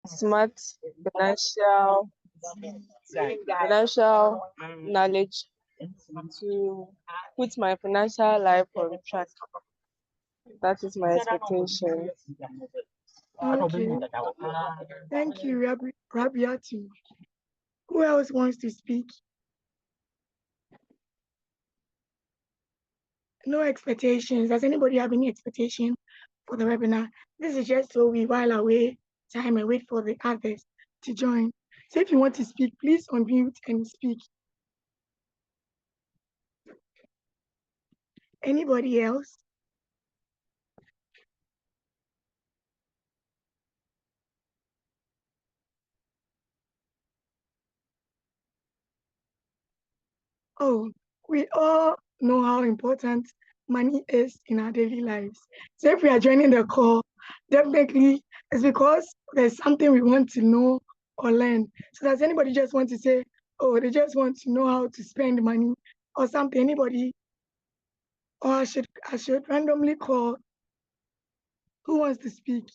smart financial knowledge to put my financial life on track. That is my expectation. Okay. Thank you, Rabiatu. Who else wants to speak? No expectations. Does anybody have any expectation for the webinar? This is just so we while away time and wait for the others to join. So if you want to speak, please unmute and speak. Anybody else? Oh, we all know how important money is in our daily lives. So if we are joining the call, definitely it's because there's something we want to know or learn. So does anybody just want to say, oh, they just want to know how to spend money or something? Anybody? Or I should randomly call. Who wants to speak?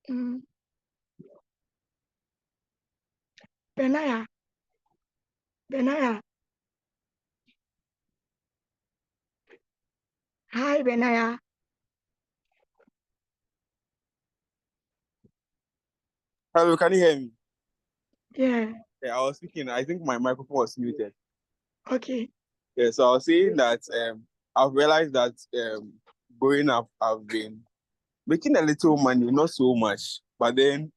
Mm. Benaya. Benaya. Hi, Benaya. Hello, can you hear me? Yeah. Yeah, I was speaking. I think my microphone was muted. Okay. Yeah, so I was saying that I've realized that growing up, I've been making a little money, not so much. But then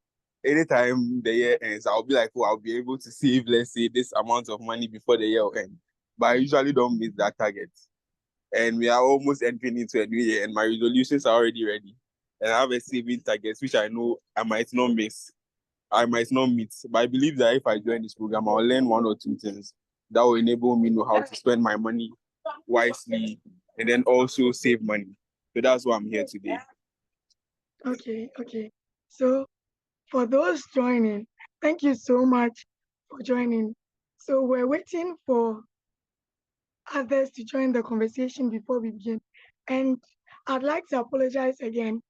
anytime the year ends, I'll be like, oh, I'll be able to save, let's say, this amount of money before the year will end. But I usually don't meet that target. And we are almost entering into a new year, and my resolutions are already ready. And I have a saving target, which I know I might not miss. I might not meet, but I believe that if I join this program, I'll learn one or two things that will enable me know how to spend my money wisely and then also save money. So that's why I'm here today. Okay. So for those joining, thank you so much for joining. So we're waiting for others to join the conversation before we begin. And I'd like to apologize again.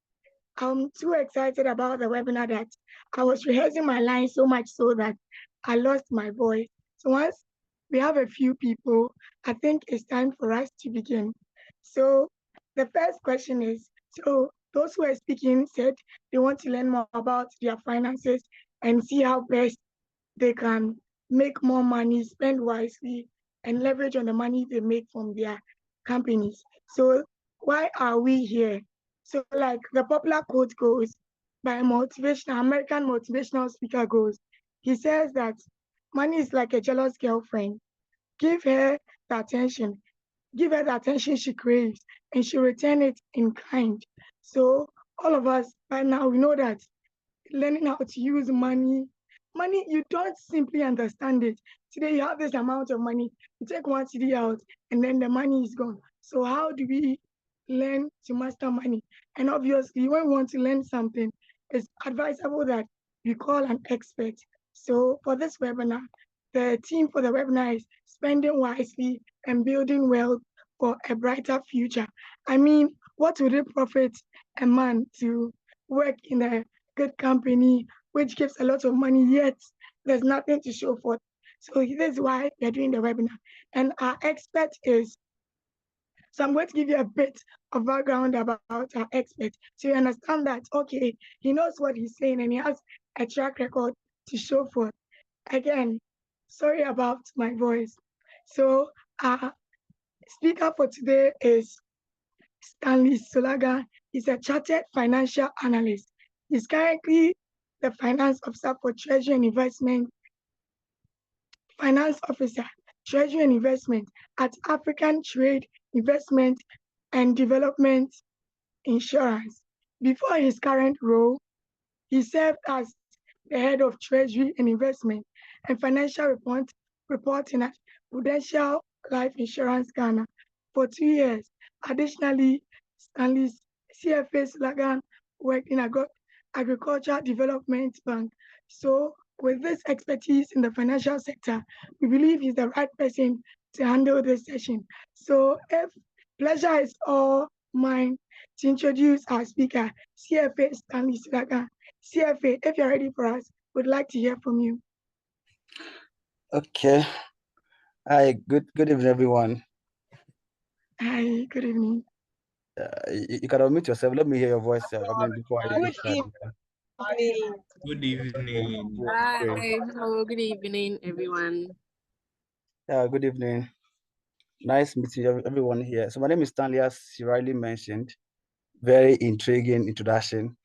I'm too excited about the webinar that I was rehearsing my lines so much so that I lost my voice. So once we have a few people, I think it's time for us to begin. So the first question is, so those who are speaking said they want to learn more about their finances and see how best they can make more money, spend wisely, and leverage on the money they make from their companies. So why are we here? So like the popular quote goes by a American motivational speaker goes, he says that money is like a jealous girlfriend. Give her the attention, give her the attention she craves, and she'll return it in kind. So all of us by now we know that learning how to use money. Money, you don't simply understand it. Today you have this amount of money, you take one CD out, and then the money is gone. So how do we learn to master money? And obviously, when we want to learn something, it's advisable that we call an expert. So for this webinar, the theme for the webinar is spending wisely and building wealth for a brighter future. I mean, what would it profit a man to work in a good company, which gives a lot of money, yet there's nothing to show for it? So this is why we're doing the webinar. And our expert is, so I'm going to give you a bit of background about our expert. So you understand that, okay, he knows what he's saying and he has a track record to show for it. Again, sorry about my voice. So our speaker for today is Stanley Solaga. He's a chartered financial analyst. He's currently the finance officer for Treasury and Investment, finance officer, Treasury and Investment at African Trade, Investment and Development Insurance. Before his current role, he served as the head of Treasury and Investment and Financial Reporting at Prudential Life Insurance Ghana for 2 years. Additionally, Stanley's CFA Lagan worked in Agricultural Development Bank. So with this expertise in the financial sector, we believe he's the right person to handle this session. So if pleasure is all mine to introduce our speaker, CFA Stanley Silaga. CFA, if you're ready for us, we'd like to hear from you. Okay. Hi, good evening, everyone. Hi, good evening. You can unmute yourself. Let me hear your voice. Before I Good start. evening. Good evening. Hi, hello, good evening, everyone. Good evening. Nice meeting everyone here. So my name is Stanley, as she rightly mentioned. Very intriguing introduction.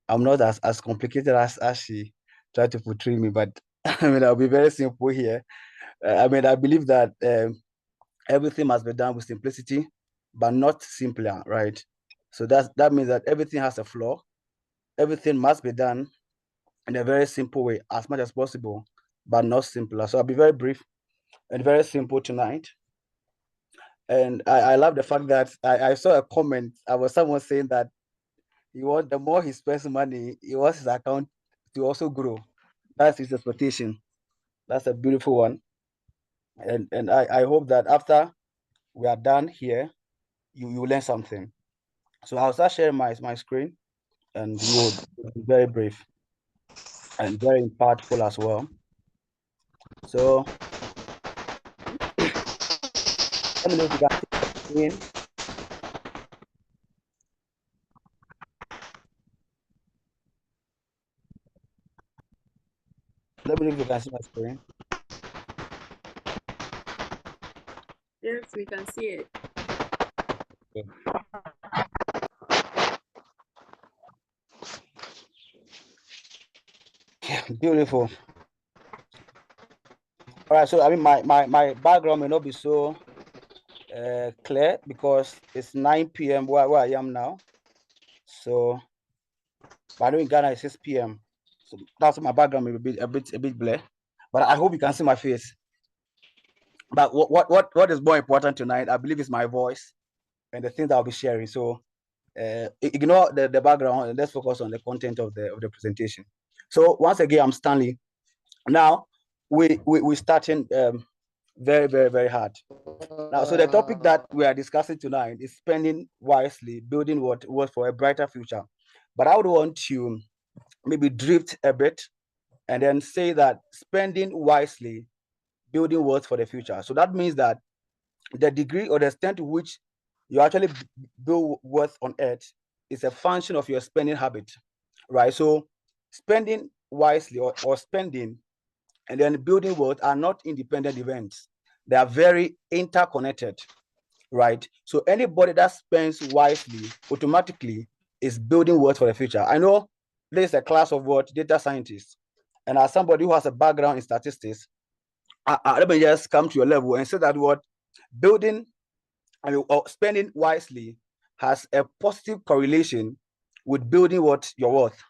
I'm not as complicated as she tried to portray me, but I'll be very simple here. I believe that everything must be done with simplicity, but not simpler, right? So that means that everything has a flaw. Everything must be done in a very simple way as much as possible, but not simpler. So I'll be very brief and very simple tonight. And I love the fact that I saw a comment. I was someone saying that the more he spends money, he wants his account to also grow. That's his expectation. That's a beautiful one. And I hope that after we are done here, you learn something. So I'll start sharing my screen, and we will be very brief and very impactful as well. So let me know if you can see my screen. Let me know if you can see my screen. Yes, we can see it. Beautiful. All right, so my background may not be so clear because it's 9 p.m. where I am now. So, but I know in Ghana it's 6 p.m. So that's my background may be a bit blurred. But I hope you can see my face. But what is more important tonight, I believe, is my voice and the things that I'll be sharing. So ignore the background and let's focus on the content of the presentation. So once again, I'm Stanley. Now we're starting very, very, very hard. Now, so the topic that we are discussing tonight is spending wisely, building what for a brighter future. But I would want to maybe drift a bit and then say that spending wisely, building wealth for the future. So that means that the degree or the extent to which you actually build wealth on earth is a function of your spending habit, right? So spending wisely or spending and then building wealth are not independent events. They are very interconnected, right? So anybody that spends wisely automatically is building wealth for the future. I know there's a class of what data scientists, and as somebody who has a background in statistics, let me just come to your level and say that what building or spending wisely has a positive correlation with building what your worth,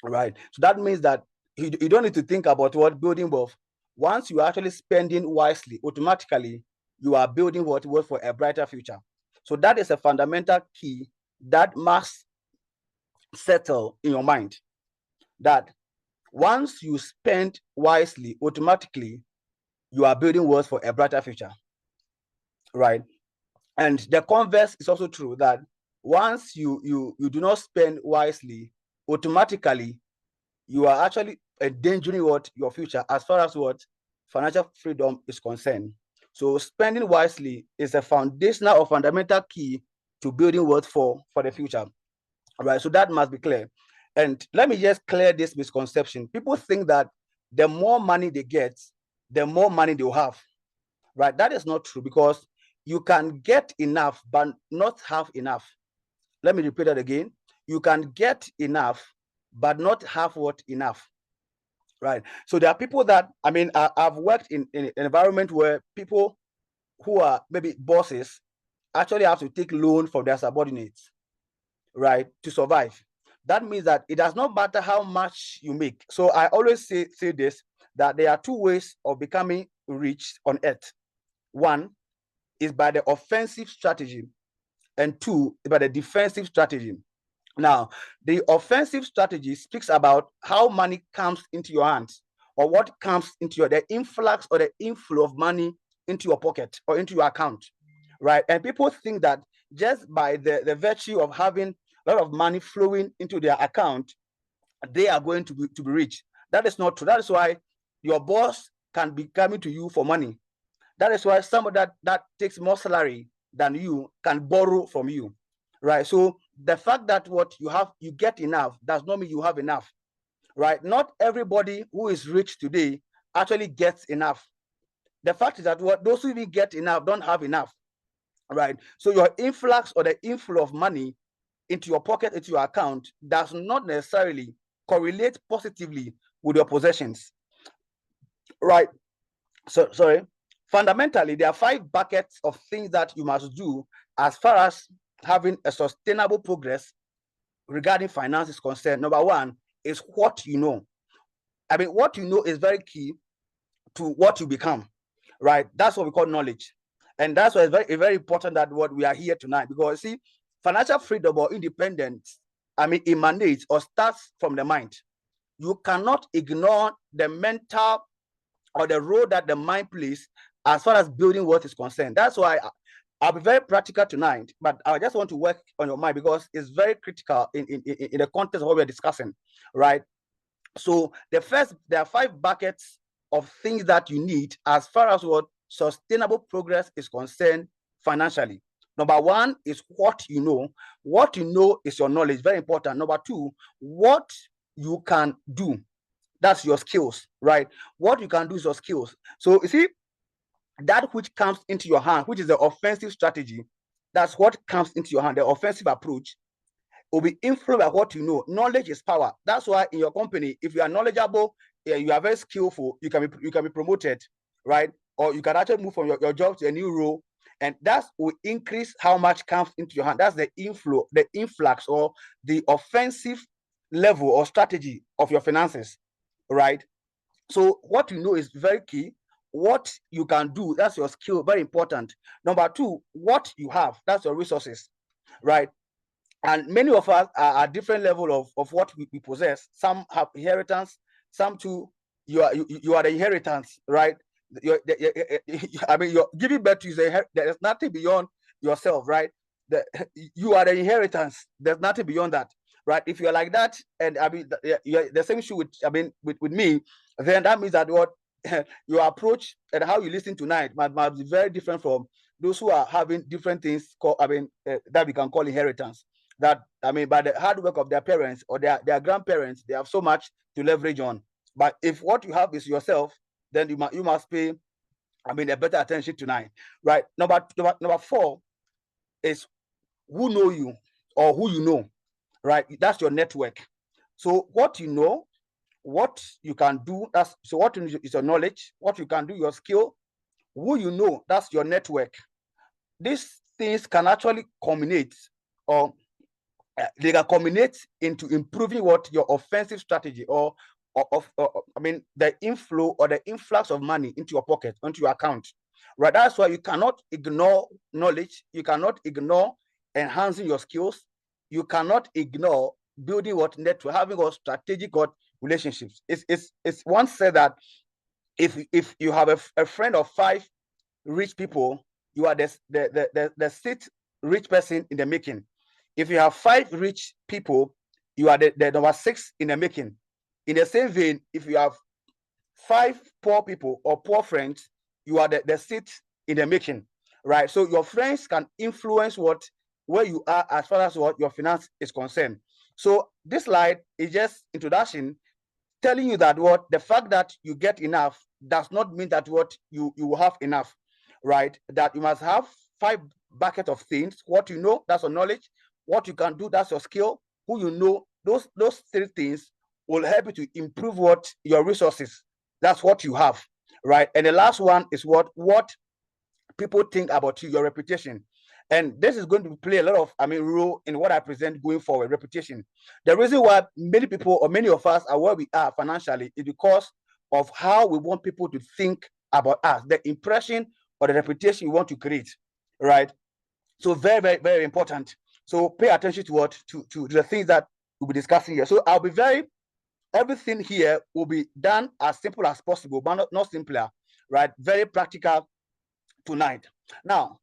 right? So that means that you don't need to think about what building wealth. Once you are actually spending wisely, automatically you are building what worth for a brighter future. So that is a fundamental key that must settle in your mind, that once you spend wisely, automatically you are building wealth for a brighter future, right? And the converse is also true, that once you do not spend wisely, automatically you are actually endangering what your future as far as what financial freedom is concerned. So spending wisely is a foundational or fundamental key to building wealth for the future. All right, so that must be clear. And let me just clear this misconception. People think that the more money they get, the more money they'll have. Right? That is not true, because you can get enough but not have enough. Let me repeat that again. You can get enough but not have what enough. Right? So there are people that, I've worked in an environment where people who are maybe bosses actually have to take loan from their subordinates, right, to survive. That means that it does not matter how much you make. So I always say this, that there are two ways of becoming rich on earth. One is by the offensive strategy, and two is by the defensive strategy. Now, the offensive strategy speaks about how money comes into your hands, or what comes into the influx or the inflow of money into your pocket or into your account, right? And people think that just by the virtue of having a lot of money flowing into their account, they are going to be rich. That is not true. That is why your boss can be coming to you for money. That is why somebody that takes more salary than you can borrow from you, right? So the fact that what you have, you get enough, does not mean you have enough, right? Not everybody who is rich today actually gets enough. The fact is that what those who even get enough don't have enough, right? So your influx or the inflow of money into your pocket, into your account, does not necessarily correlate positively with your possessions, right? So sorry. Fundamentally, there are 5 buckets of things that you must do as far as having a sustainable progress regarding finance is concerned. Number 1 is what you know. I mean, what you know is very key to what you become, right? That's what we call knowledge. And that's why it's very, very important that what we are here tonight, because see, financial freedom or independence, I mean, emanates or starts from the mind. You cannot ignore the mental or the role that the mind plays as far as building wealth is concerned. That's why I'll be very practical tonight, but I just want to work on your mind because it's very critical in the context of what we're discussing, right? So there are 5 buckets of things that you need as far as what sustainable progress is concerned financially. Number 1 is what you know. What you know is your knowledge, very important. Number 2, what you can do. That's your skills, right? What you can do is your skills. So you see, that which comes into your hand, which is the offensive strategy, that's what comes into your hand, the offensive approach will be influenced by what you know. Knowledge is power. That's why in your company, if you are knowledgeable, you are very skillful, you can be promoted, right? Or you can actually move from your job to a new role, and that will increase how much comes into your hand. That's the inflow, the influx, or the offensive level or strategy of your finances, right? So what you know is very key. What you can do, that's your skill, very important. Number 2, what you have, that's your resources, right? And many of us are at different level of what we possess. Some have inheritance, some too, you are the inheritance, right? I mean, you're giving birth to there's nothing beyond yourself, right? You are the inheritance. There's nothing beyond that, right? If you're like that, and I mean, you're the same issue with, I mean, with me, then that means that what your approach and how you listen tonight might be very different from those who are having different things called, I mean, that we can call inheritance. That, I mean, by the hard work of their parents or their grandparents, they have so much to leverage on. But if what you have is yourself, then you must pay, I mean, a better attention tonight, right? Number 4 is who know you or who you know, right? That's your network. So what you know, what you can do, that's, so what you is your knowledge, what you can do, your skill, who you know, that's your network. These things can actually culminate, or they can culminate into improving what your offensive strategy or I mean, the inflow or the influx of money into your pocket, onto your account, right? That's why you cannot ignore knowledge. You cannot ignore enhancing your skills. You cannot ignore building what network, having what strategic what relationships. It's once said that if you have a friend of 5 rich people, you are the 6th rich person in the making. If you have 5 rich people, you are the number 6 in the making. In the same vein, if you have 5 poor people or poor friends, you are the 6th in the making, right? So your friends can influence where you are as far as what your finance is concerned. So this slide is just introduction, telling you that what the fact that you get enough does not mean that what you have enough, right? That you must have 5 buckets of things. What you know, that's your knowledge. What you can do, that's your skill. Who you know, those 3 things will help you to improve what your resources. That's what you have, right? And the last one is what people think about you, your reputation. And this is going to play a lot of, I mean, role in what I present going forward, reputation. The reason why many people or many of us are where we are financially is because of how we want people to think about us, the impression or the reputation we want to create, right? So very, very, very important. So pay attention to to the things that we'll be discussing here. So everything here will be done as simple as possible, but not simpler, right? Very practical tonight. Now,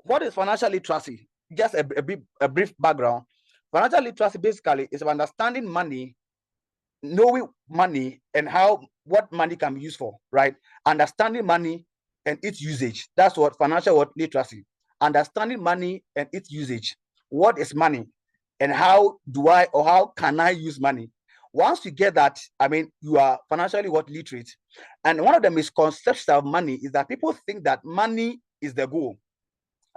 what is financial literacy? just a brief background. Financial literacy basically is about understanding money, knowing money and what money can be used for, right? Understanding money and its usage. That's what financial literacy. Understanding money and its usage. What is money? And how can I use money? Once you get that, I mean, you are financially literate. And one of the misconceptions of money is that people think that money is the goal,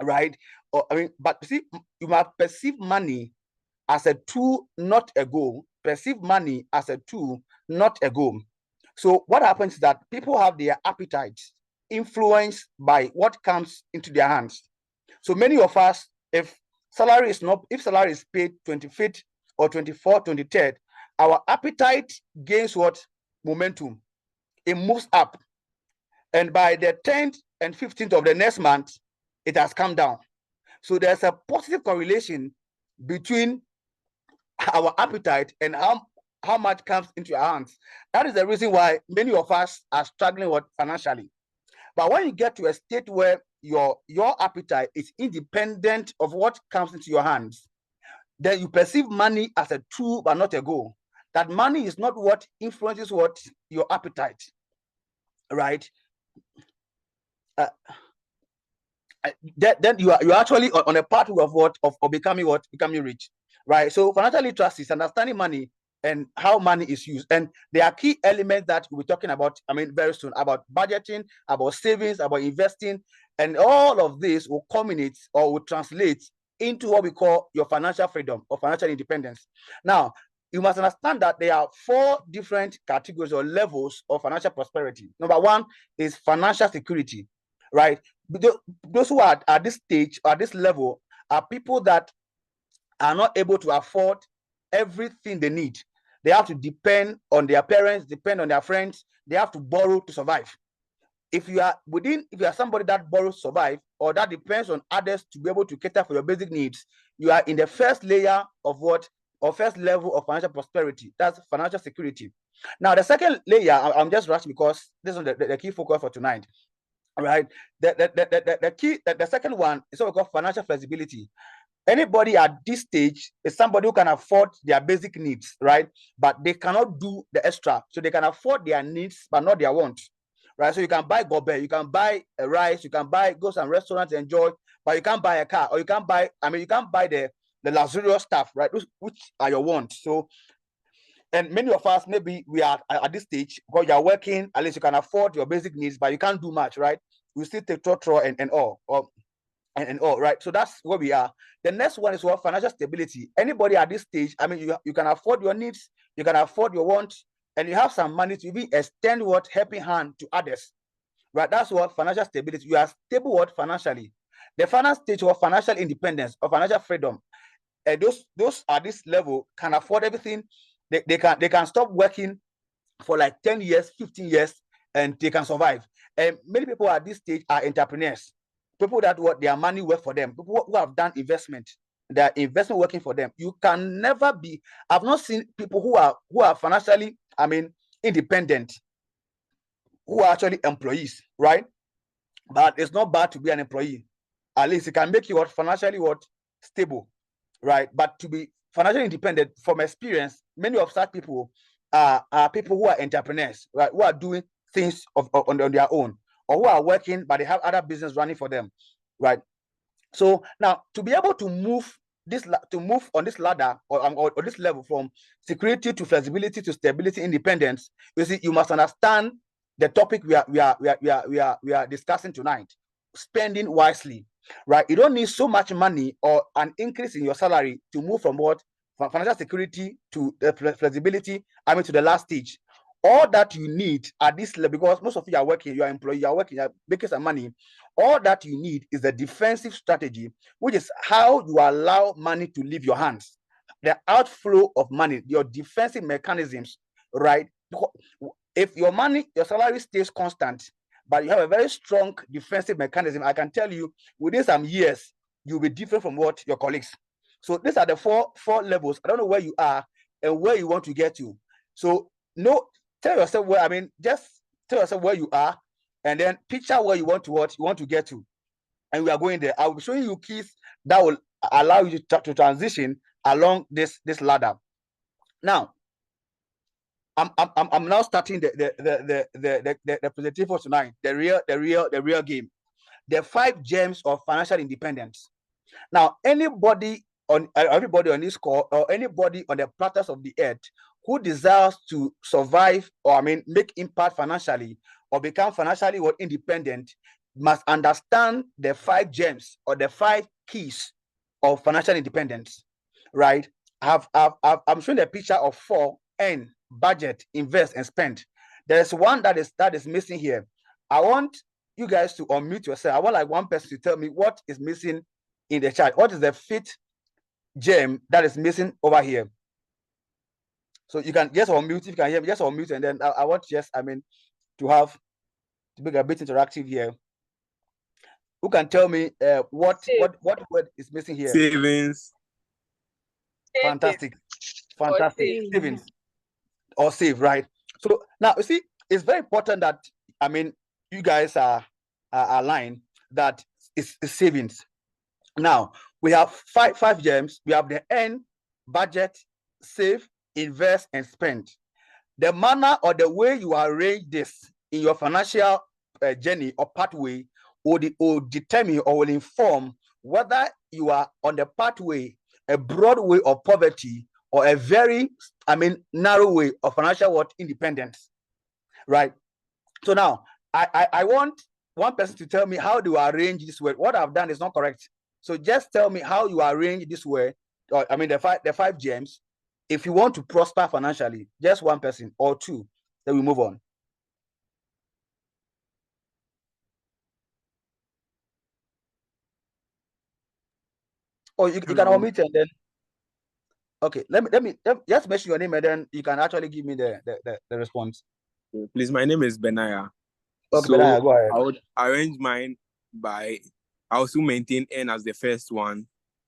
right? Or I mean, but see, you must perceive money as a tool, not a goal. Perceive money as a tool, not a goal. So what happens is that people have their appetites influenced by what comes into their hands. So many of us, if salary is paid 25th or 24th, 23rd, our appetite gains what? Momentum. It moves up. And by the 10th and 15th of the next month, it has come down. So there's a positive correlation between our appetite and how much comes into our hands. That is the reason why many of us are struggling financially. But when you get to a state where your appetite is independent of what comes into your hands, then you perceive money as a tool but not a goal. That money is not what influences your appetite, right? Then you are actually on a path of becoming rich, right? So financial literacy is understanding money and how money is used, and there are key elements that we're talking about. I mean, very soon, about budgeting, about savings, about investing, and all of this will culminate or will translate into what we call your financial freedom or financial independence. Now, you must understand that there are 4 different categories or levels of financial prosperity. Number 1 is financial security, right? Those who are at this stage, at this level, are people that are not able to afford everything they need. They have to depend on their parents, depend on their friends. They have to borrow to survive. If you are somebody that borrows to survive, or that depends on others to be able to cater for your basic needs, you are in the first layer of first level of financial prosperity. That's financial security. Now, the second layer, I'm just rushing because this is the key focus for tonight. Right. The second one is what we call financial flexibility. Anybody at this stage is somebody who can afford their basic needs, right? But they cannot do the extra. So they can afford their needs, but not their wants, right? So you can buy gobe, you can buy a rice, you can go some restaurants, enjoy, but you can't buy a car, or you can't buy the luxurious stuff, right? Which are your wants. So, and many of us, maybe we are at this stage because you're working, at least you can afford your basic needs, but you can't do much, right? We still take trotro and all, right? So that's where we are. The next one is what? Financial stability. Anybody at this stage, I mean, you can afford your needs, you can afford your wants, and you have some money to even extend helping hand to others, right? That's what financial stability. You are stable financially. The final stage of financial independence or financial freedom. Those at this level can afford everything. They can stop working for like 10 years, 15 years, and they can survive. And many people at this stage are entrepreneurs. People that their money work for them. People who have done investment, their investment working for them. You can never be. I've not seen people who are financially, I mean, independent, who are actually employees, right? But it's not bad to be an employee. At least it can make you financially stable, right? But to be financially independent, from experience, many of such people are people who are entrepreneurs, right? Who are doing things on their own, or who are working but they have other business running for them, right? So now, to be able to move on this ladder or this level from security to flexibility to stability, independence, you see, you must understand the topic we are discussing tonight: spending wisely, right? You don't need so much money or an increase in your salary to move from financial security to flexibility, I mean, to the last stage. All that you need at this level, because most of you are working, you are employed, you are working, you are making some money. All that you need is a defensive strategy, which is how you allow money to leave your hands. The outflow of money, your defensive mechanisms, right? If your salary stays constant, but you have a very strong defensive mechanism, I can tell you within some years, you'll be different from your colleagues. So these are the four levels. I don't know where you are and where you want to get to. So tell yourself just tell yourself where you are, and then picture where you want to get to. And we are going there. I'll be showing you keys that will allow you to transition along this ladder. Now, I'm now starting the presentation for tonight, the real game, the 5 gems of financial independence. Now, everybody on this call, or anybody on the platters of the earth who desires to survive, or make impact financially, or become financially independent, must understand the 5 gems or the 5 keys of financial independence, right? I'm showing a picture of 4: earn, budget, invest, and spend. There's one that is missing here. I want you guys to unmute yourself. I want like one person to tell me what is missing in the chat. What is the 5th gem that is missing over here? So you can just unmute if you can hear me. Just unmute, and then I want to be a bit interactive here. Who can tell me what word is missing here? Savings. Fantastic. Savings or save, right? So now you see, it's very important that you guys are aligned that it's savings. Now we have five gems. We have the earn, budget, save, invest, and spend. The manner or the way you arrange this in your financial journey or pathway will determine or will inform whether you are on the pathway, a broad way of poverty, or a very narrow way of financial independence, right? So now I want one person to tell me how do I arrange this word. What I've done is not correct. So just tell me how you arrange this word, or the 5 gems, if you want to prosper financially. Just one person or two, then we move on. Or you can unmute and then okay. Let me just mention your name, and then you can actually give me the response. Please, my name is Benaya. Okay, so Benaya, go ahead. I would arrange mine by, I also maintain earn as the first one.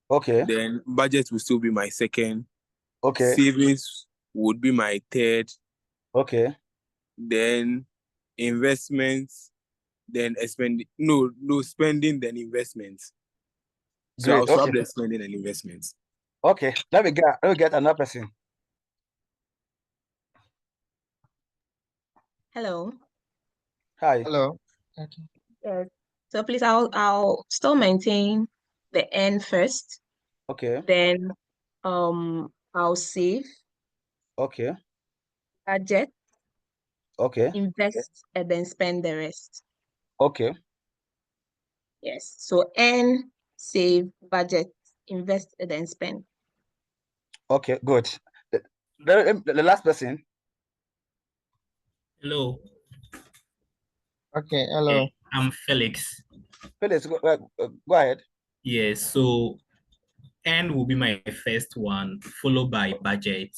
Okay. Then budget will still be my second. Okay. Savings would be my third. Okay. Then investments, then spending, then investments. So I'll swap the spending and investments. Okay, let me get another person. Hello. Hi. Hello. Okay. Yes. So please, I'll still maintain the earn first. Okay. Then I'll save. Okay. Budget. Okay. Invest and then spend the rest. Okay. Yes. So earn, save, budget, invest and then spend. Okay, good. The last person. Hello. Okay, hello. I'm Felix. Felix, go ahead. Yes, so earn will be my first one, followed by budget.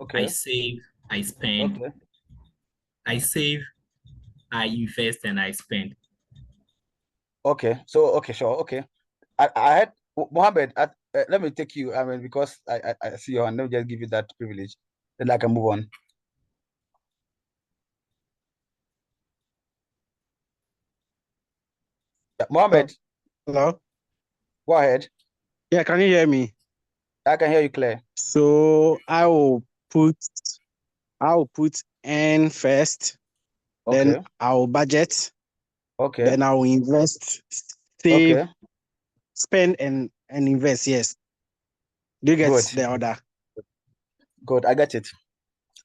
Okay. I save, I spend. Okay. I save, I invest, and I spend. Okay. So okay, sure. Okay. I had Mohammed. Let me take you. Because I see your hand. Let me just give you that privilege. Then I can move on. Yeah, Mohammed. Hello. Go ahead. Yeah, can you hear me? I can hear you clear. So I will put N first. Okay. Then I will budget. Okay. Then I will invest, save, okay. Spend, and invest. Yes. Do you get Good. the order? Good. I get it.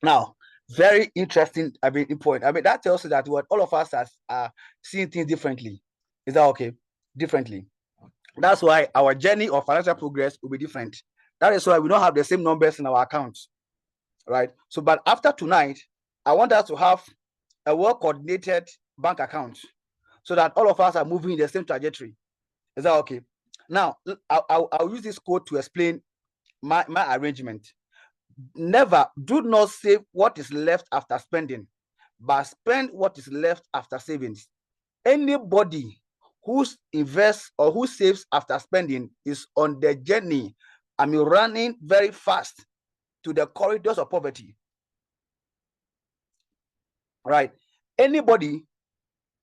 Now, very interesting. Point. That tells you that what all of us are seeing things differently. Is that okay? Differently. That's why our journey of financial progress will be different. That is why we don't have the same numbers in our accounts, right? So, but after tonight, I want us to have a well-coordinated bank account so that all of us are moving in the same trajectory. Is that okay? Now, I'll use this code to explain my arrangement. Do not save what is left after spending, but spend what is left after savings. Anybody who invests or who saves after spending is on the journey, running very fast to the corridors of poverty. Right? Anybody,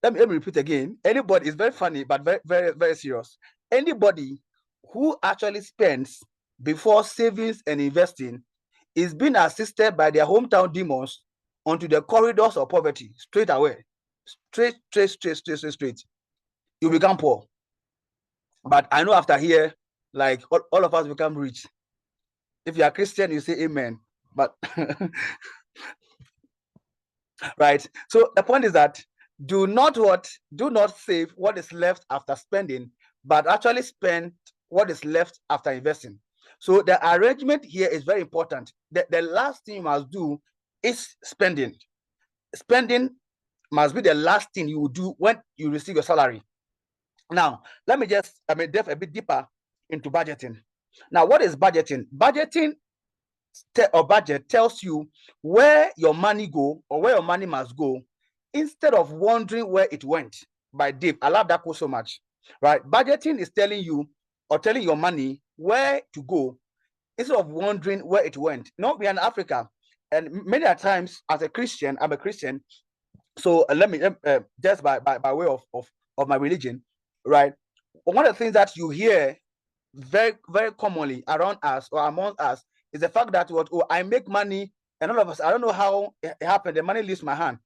let me repeat again. Anybody is very funny, but very, very, very serious. Anybody who actually spends before savings and investing is being assisted by their hometown demons onto the corridors of poverty straight away. Straight. You become poor. But I know after here, like all of us become rich. If you are Christian, you say amen. But right. So the point is that do not save what is left after spending, but actually spend what is left after investing. So the arrangement here is very important. The last thing you must do is spending. Spending must be the last thing you will do when you receive your salary. Now, let me just delve a bit deeper into budgeting. Now, what is budgeting? Budgeting or budget tells you where your money go or where your money must go instead of wondering where it went. By Dave, I love that quote so much. Right? Budgeting is telling you or telling your money where to go instead of wondering where it went. No, we are in Africa, and many times as a Christian, I'm a Christian. So let me just by way of my religion, right? One of the things that you hear very, very commonly around us or among us is the fact that I make money, and all of us, I don't know how it happened. The money leaves my hand.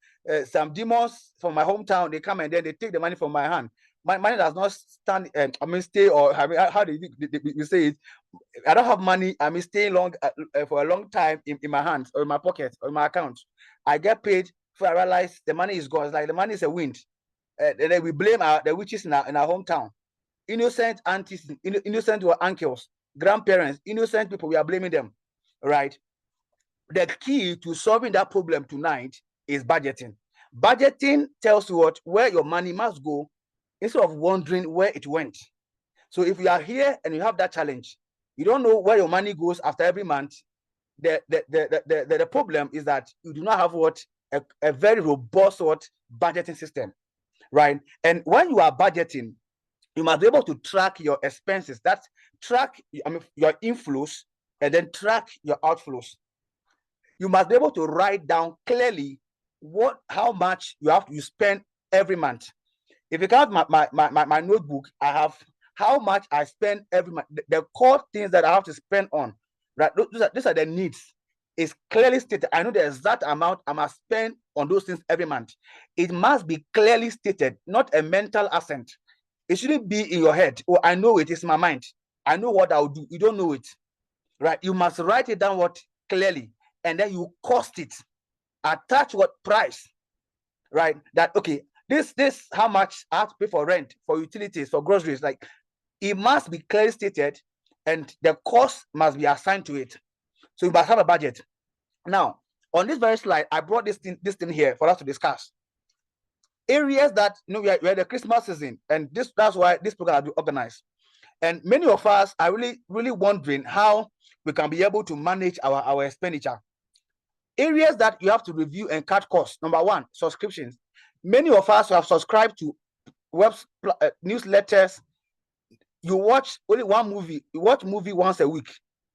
Some demons from my hometown, they come and then they take the money from my hand. My money does not stand, stay, or how do you say it? I don't have money. Staying long for a long time in my hands or in my pocket or in my account. I get paid before I realize the money is gone. It's like the money is a wind. And then we blame the witches in our hometown. Innocent aunties, innocent uncles, grandparents, innocent people, we are blaming them, right? The key to solving that problem tonight is budgeting. Budgeting tells you where your money must go instead of wondering where it went. So if you are here and you have that challenge, you don't know where your money goes after every month, the problem is that you do not have a very robust budgeting system, right? And when you are budgeting, you must be able to track your expenses. That's track your inflows and then track your outflows. You must be able to write down clearly how much you spend every month. If you count my notebook, I have how much I spend every month. The core things that I have to spend on, right? These are the needs. It's clearly stated. I know the exact amount I must spend on those things every month. It must be clearly stated, not a mental assent. It shouldn't be in your head. Oh, I know it. It's my mind. I know what I'll do. You don't know it, right? You must write it down clearly, and then you cost it. Attach what price, right? That okay. This how much I have to pay for rent, for utilities, for groceries. Like it must be clearly stated, and the cost must be assigned to it. So you must have a budget. Now, on this very slide, I brought this thing here for us to discuss. Areas that we are the Christmas season, and that's why this program will be organized. And many of us are really wondering how we can be able to manage our expenditure. Areas that you have to review and cut costs. Number one, subscriptions. Many of us have subscribed to newsletters. You watch only one movie. You watch movie once a week,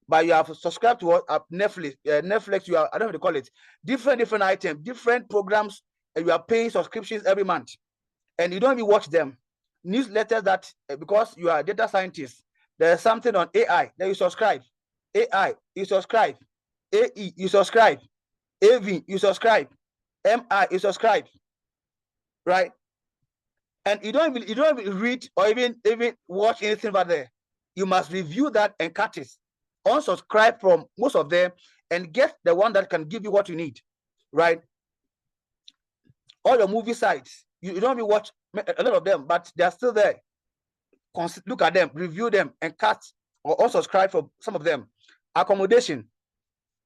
but you have subscribed to Netflix. Netflix, I don't know what to call it. Different items, different programs. And you are paying subscriptions every month, and you don't even watch them. Newsletters that because you are a data scientist, there's something on AI that you subscribe. AI, you subscribe. AE, you subscribe. AV, you subscribe. MI, you subscribe. Right? And you don't even read or even watch anything about there. You must review that and cut it. Unsubscribe from most of them and get the one that can give you what you need. Right? All your movie sites, you don't even watch a lot of them, but they're still there. Look at them, review them, and cut or unsubscribe for some of them. Accommodation.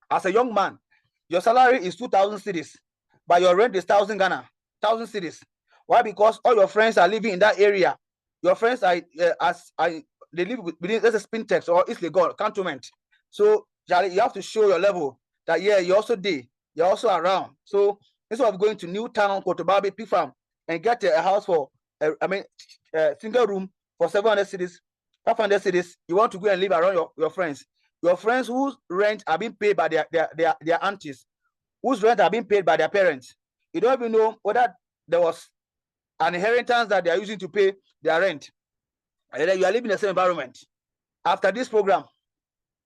As a young man, your salary is 2,000 cedis, but your rent is 1,000 Ghana, 1,000 cedis. Why? Because all your friends are living in that area. Your friends are they live within a Spintex or East Legon cantonment. So Charlie, you have to show your level that you're also there, you're also around. So instead of going to Newtown, Kotobabe, P-Farm, and get a house for single room for 700 cedis, 500 cedis, you want to go and live around your friends. Your friends whose rent are being paid by their aunties, whose rent are being paid by their parents. You don't even know whether there was an inheritance that they are using to pay their rent. And then you are living in the same environment. After this program,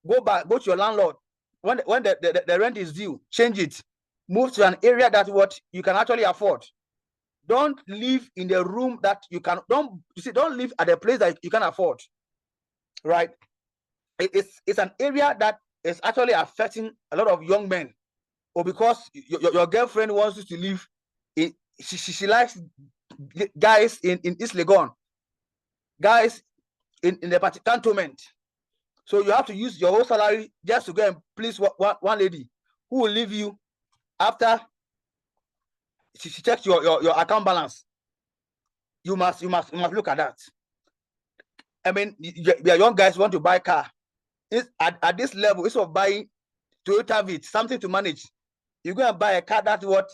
go to your landlord. When the rent is due, change it. Move to an area that what you can actually afford. Don't live in the room that you can. Don't live at a place that you can afford. Right? It's an area that is actually affecting a lot of young men, or because your girlfriend wants you to live. She likes guys in East Legon, guys in the cantonment. So you have to use your whole salary just to go and please one lady who will leave you after she checks your account balance. You must look at that. I mean, your young guys want to buy a car. At this level, instead of buying Toyota Vitz, something to manage, you're going to buy a car that what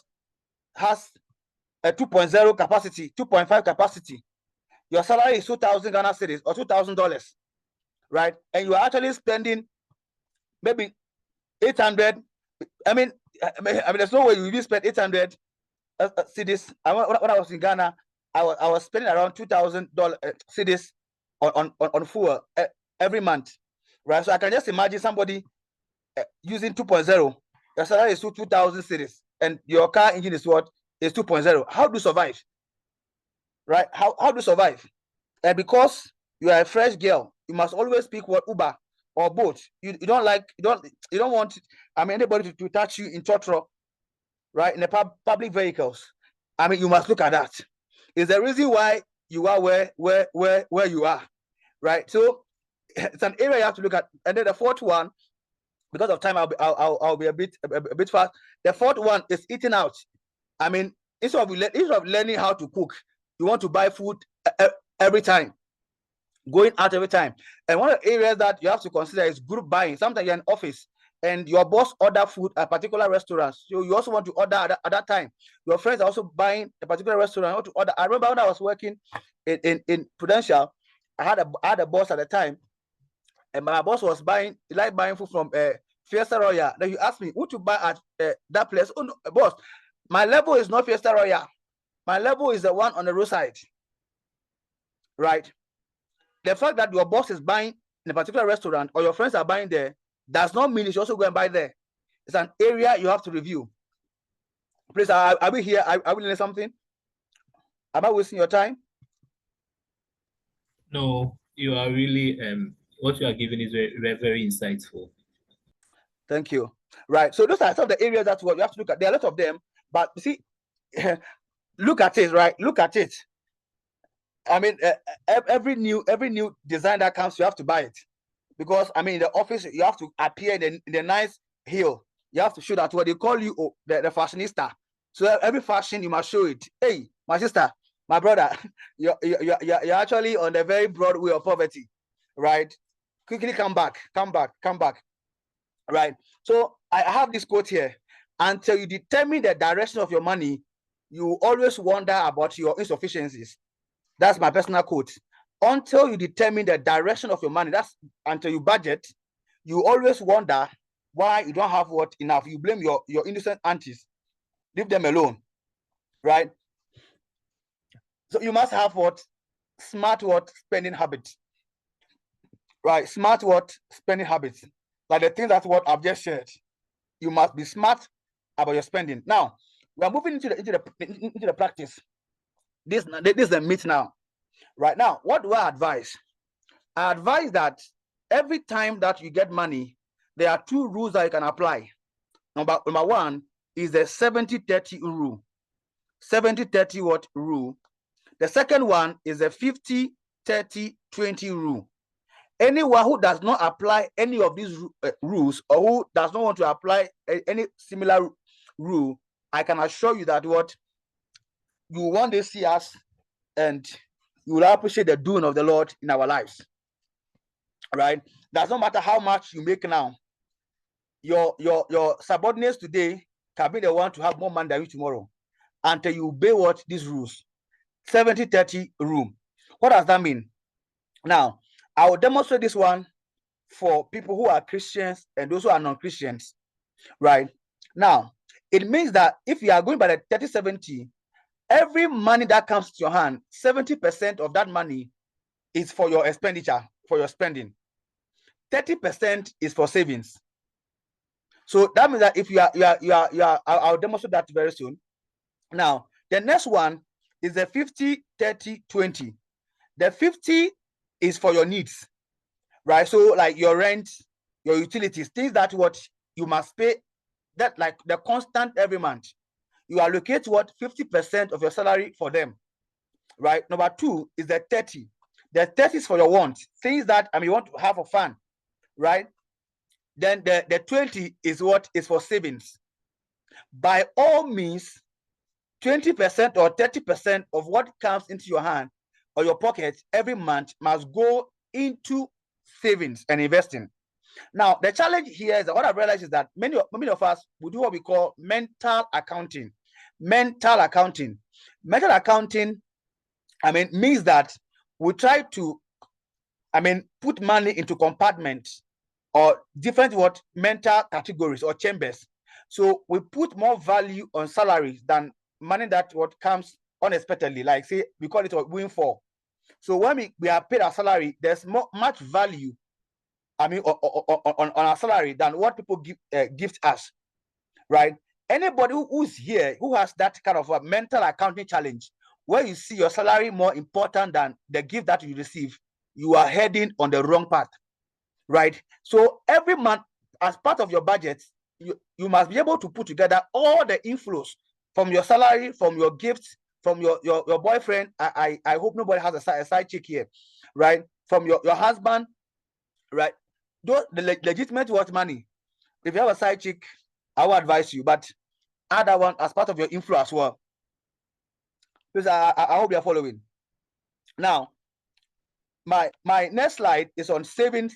has a 2.0 capacity, 2.5 capacity. Your salary is 2,000 Ghana cedis or $2,000, right? And you are actually spending maybe 800. I mean, there's no way you will spend 800 cedis. When I was in Ghana, I was spending around $2,000 cedis on fuel every month, right? So I can just imagine somebody using 2.0. Your salary is 2,000 cedis, and your car engine is what is 2.0. How do you survive? Right? How do you survive? And because you are a fresh girl, you must always pick what Uber or Bolt. You don't want anybody to touch you in Totro, right? In the public vehicles. I mean, you must look at that. It's the reason why you are where you are, right? So it's an area you have to look at. And then the fourth one, because of time, I'll be a bit fast. The fourth one is eating out. I mean, instead of learning how to cook, you want to buy food every time, going out every time. And one of the areas that you have to consider is group buying. Sometimes you're in office and your boss order food at particular restaurants, so you also want to order at that time. Your friends are also buying a particular restaurant, you want to order. I remember when I was working in Prudential, I had a boss at the time, and my boss was buying food from Fiesta Royal. Then you asked me, would you buy at that place? Oh no, boss, my level is not Fiesta Royal. My level is the one on the roadside, right? The fact that your boss is buying in a particular restaurant or your friends are buying there does not mean you should also go and buy there. It's an area you have to review. Please, are we here? Are we learning something? Am I wasting your time? No, you are really what you are giving is very, very insightful. Thank you. Right. So those are some of the areas that what you have to look at. There are a lot of them, but you see, look at it, right? Look at it. I mean, every new design that comes, you have to buy it, because I mean, in the office you have to appear in the nice heel. You have to show that what they call you the fashionista. So every fashion you must show it. Hey, my sister, my brother, you're actually on the very broad way of poverty, right? Quickly come back. Right. So I have this quote here: until you determine the direction of your money, you always wonder about your insufficiencies. That's my personal quote. Until you determine the direction of your money, that's until you budget, you always wonder why you don't have what enough. You blame your innocent aunties. Leave them alone, right? So you must have what smart spending habits, right? Smart spending habits, like the things that what I've just shared. You must be smart about your spending. Now we are moving into the practice. This is the myth now. Right now, what do I advise? I advise that every time that you get money, there are two rules that you can apply. Number one is the 70-30 rule. 70-30 what rule? The second one is the 50-30-20 rule. Anyone who does not apply any of these rules, or who does not want to apply any similar rule, I can assure you that what you one day see us and you will appreciate the doing of the Lord in our lives, right? Does not matter how much you make now. Your subordinates today can be the one to have more money than you tomorrow, until you obey what these rules. 70-30 rule. What does that mean? Now, I will demonstrate this one for people who are Christians and those who are non-Christians, right? Now, it means that if you are going by the 30-70, every money that comes to your hand, 70% of that money is for your expenditure, for your spending. 30% is for savings. So that means that if you are, I'll demonstrate that very soon. Now, the next one is the 50, 30, 20. The 50 is for your needs, right? So like your rent, your utilities, things that what you must pay, that like the constant every month. You allocate what 50% of your salary for them, right? Number 2 is the 30. The 30 is for your wants, things that you want to have for fun, right? Then the 20 is what is for savings. By all means, 20% or 30% of what comes into your hand or your pocket every month must go into savings and investing. Now, the challenge here is that what I've realized is that many of us will do what we call mental accounting. Mental accounting means that we try to put money into compartments or different mental categories or chambers. So we put more value on salaries than money that comes unexpectedly, like say we call it a windfall. So when we are paid our salary, there's much value on our salary than what people gift us, right? Anybody who's here who has that kind of a mental accounting challenge, where you see your salary more important than the gift that you receive, you are heading on the wrong path, right? So every month, as part of your budget, you must be able to put together all the inflows from your salary, from your gifts, from your boyfriend. I hope nobody has a side chick here, right? From your husband, right? Those the legitimate money. If you have a side chick, I will advise you, but add that one as part of your inflow as well. Because I hope you're following. Now, my next slide is on savings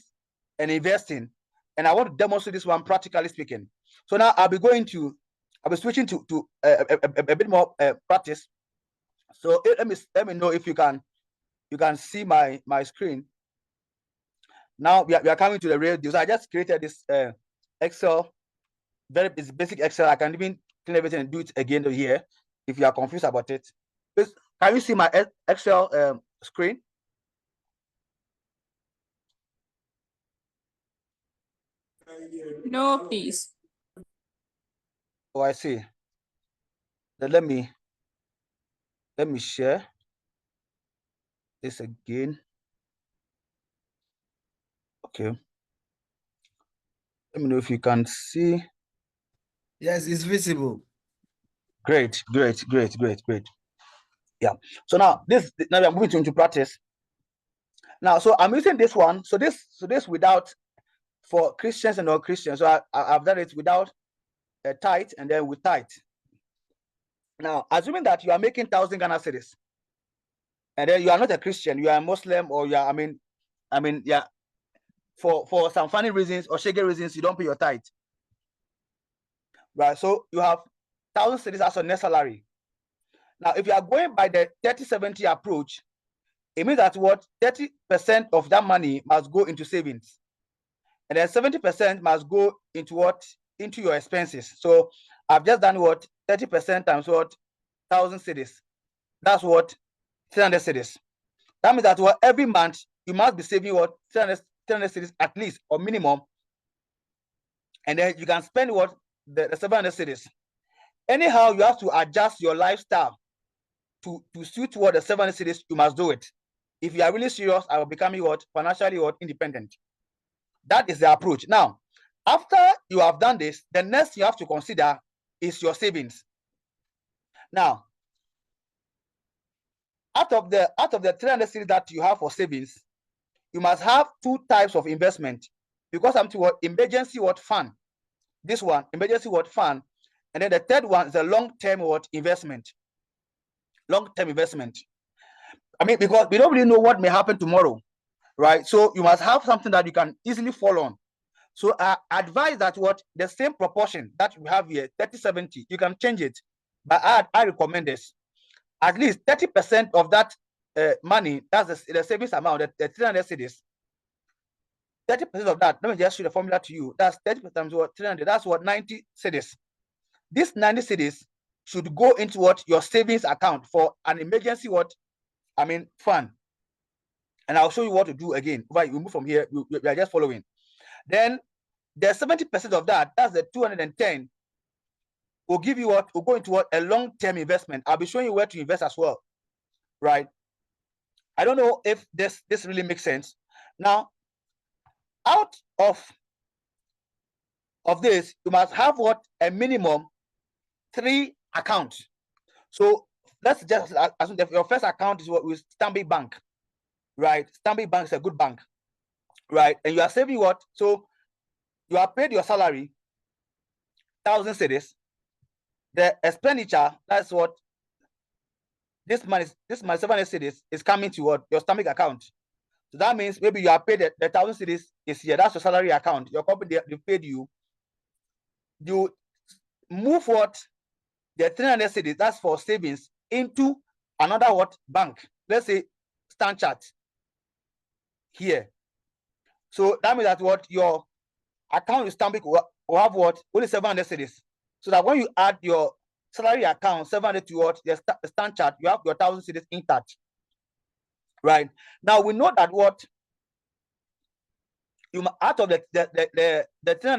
and investing, and I want to demonstrate this one practically speaking. So now I'll be switching to a bit more practice. So let me know if you can see my screen. Now we are coming to the real deal. So I just created this Excel, it's basic Excel. I can even clean everything and do it again here if you are confused about it. Can you see my Excel screen? No, please. Oh, I see. Then let me share this again. Okay. Let me know if you can see. Yes, it's visible. Great. Yeah. So now we are moving into practice. Now, so I'm using this one. So this without, for Christians and non-Christians. So I've done it without a tithe and then with tithe. Now, assuming that you are making 1,000 Ghana cedis, and then you are not a Christian, you are a Muslim, or you are, yeah, for some funny reasons or shaggy reasons, you don't pay your tithe. Right. So you have 1,000 cedis as your net salary. Now, if you are going by the 30-70 approach, it means that 30% of that money must go into savings, and then 70% must go into your expenses. So I've just done 30% times 1,000 cedis. That's 300 cedis. That means that every month you must be saving 300 cedis at least, or minimum, and then you can spend the 700 cedis. Anyhow, you have to adjust your lifestyle to suit the 700 cedis. You must do it. If you are really serious, I will become financially independent. That is the approach. Now, after you have done this, the next you have to consider is your savings. Now, out of the 300 cedis that you have for savings, you must have 2 types of investment, because I'm to emergency fund. This one, emergency fund, and then the third one is a long-term investment. Long-term investment. Because we don't really know what may happen tomorrow, right? So you must have something that you can easily fall on. So I advise that the same proportion that we have here, 30-70, you can change it, but I recommend this. At least 30% of that money, that's the savings amount, the 300 cedis. 30% of that, let me just show the formula to you. That's 30% times 300, that's 90 cedis. This 90 cedis should go into your savings account for an emergency fund. And I'll show you what to do again. We move from here, we are just following. Then the 70% of that, that's the 210, will give you what? Will go into what? A long-term investment. I'll be showing you where to invest as well, right? I don't know if this really makes sense. Now, out of this, you must have what? A minimum 3 accounts. So let's just assume that your first account is what with Stanbic Bank, right? Stanbic Bank is a good bank, right? And you are saving what? So you are paid your salary, 1,000 cedis. The expenditure, that's what this money 700 cedis is coming to what? Your Stanbic account. So that means maybe you are paid the 1,000 cedis is here. That's your salary account. Your company they paid you. You move what? The 300 cedis, that's for savings, into another what? Bank. Let's say Stanchart here. So that means that what your account with Stanbic will have what? Only 700 cedis. So that when you add your salary account 700 to what? The Stanchart, you have your 1,000 cedis intact. Right now, we know that what you out of the 300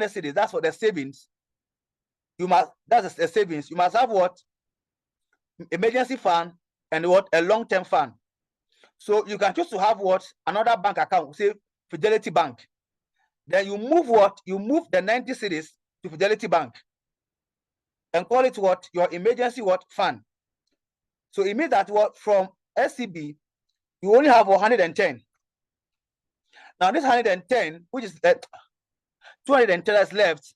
cedis, that's what the savings. You must, that's the savings. You must have what? Emergency fund and what? A long-term fund. So you can choose to have what? Another bank account, say Fidelity Bank. Then you move what? You move the 90 cedis to Fidelity Bank and call it what? Your emergency what? Fund. So it means that what? From SCB, you only have 110. Now this 110, which is 210 that's left,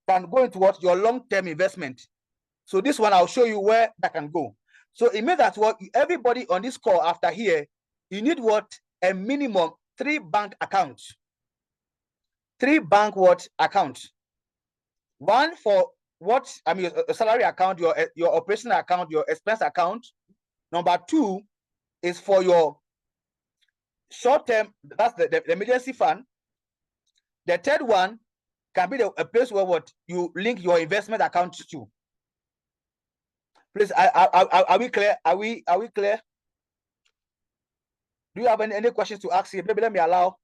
can go into what? Your long-term investment. So this one, I'll show you where that can go. So it means that what? Everybody on this call after here, you need what? A minimum 3 bank accounts. 3 bank what? Accounts. One for what? I mean, a salary account, your operational account, your expense account. Number 2 is for your short-term, that's the emergency fund. The third one can be a place where what? You link your investment account to. Please, are we clear? Are we clear? Do you have any questions to ask here? Maybe let me allow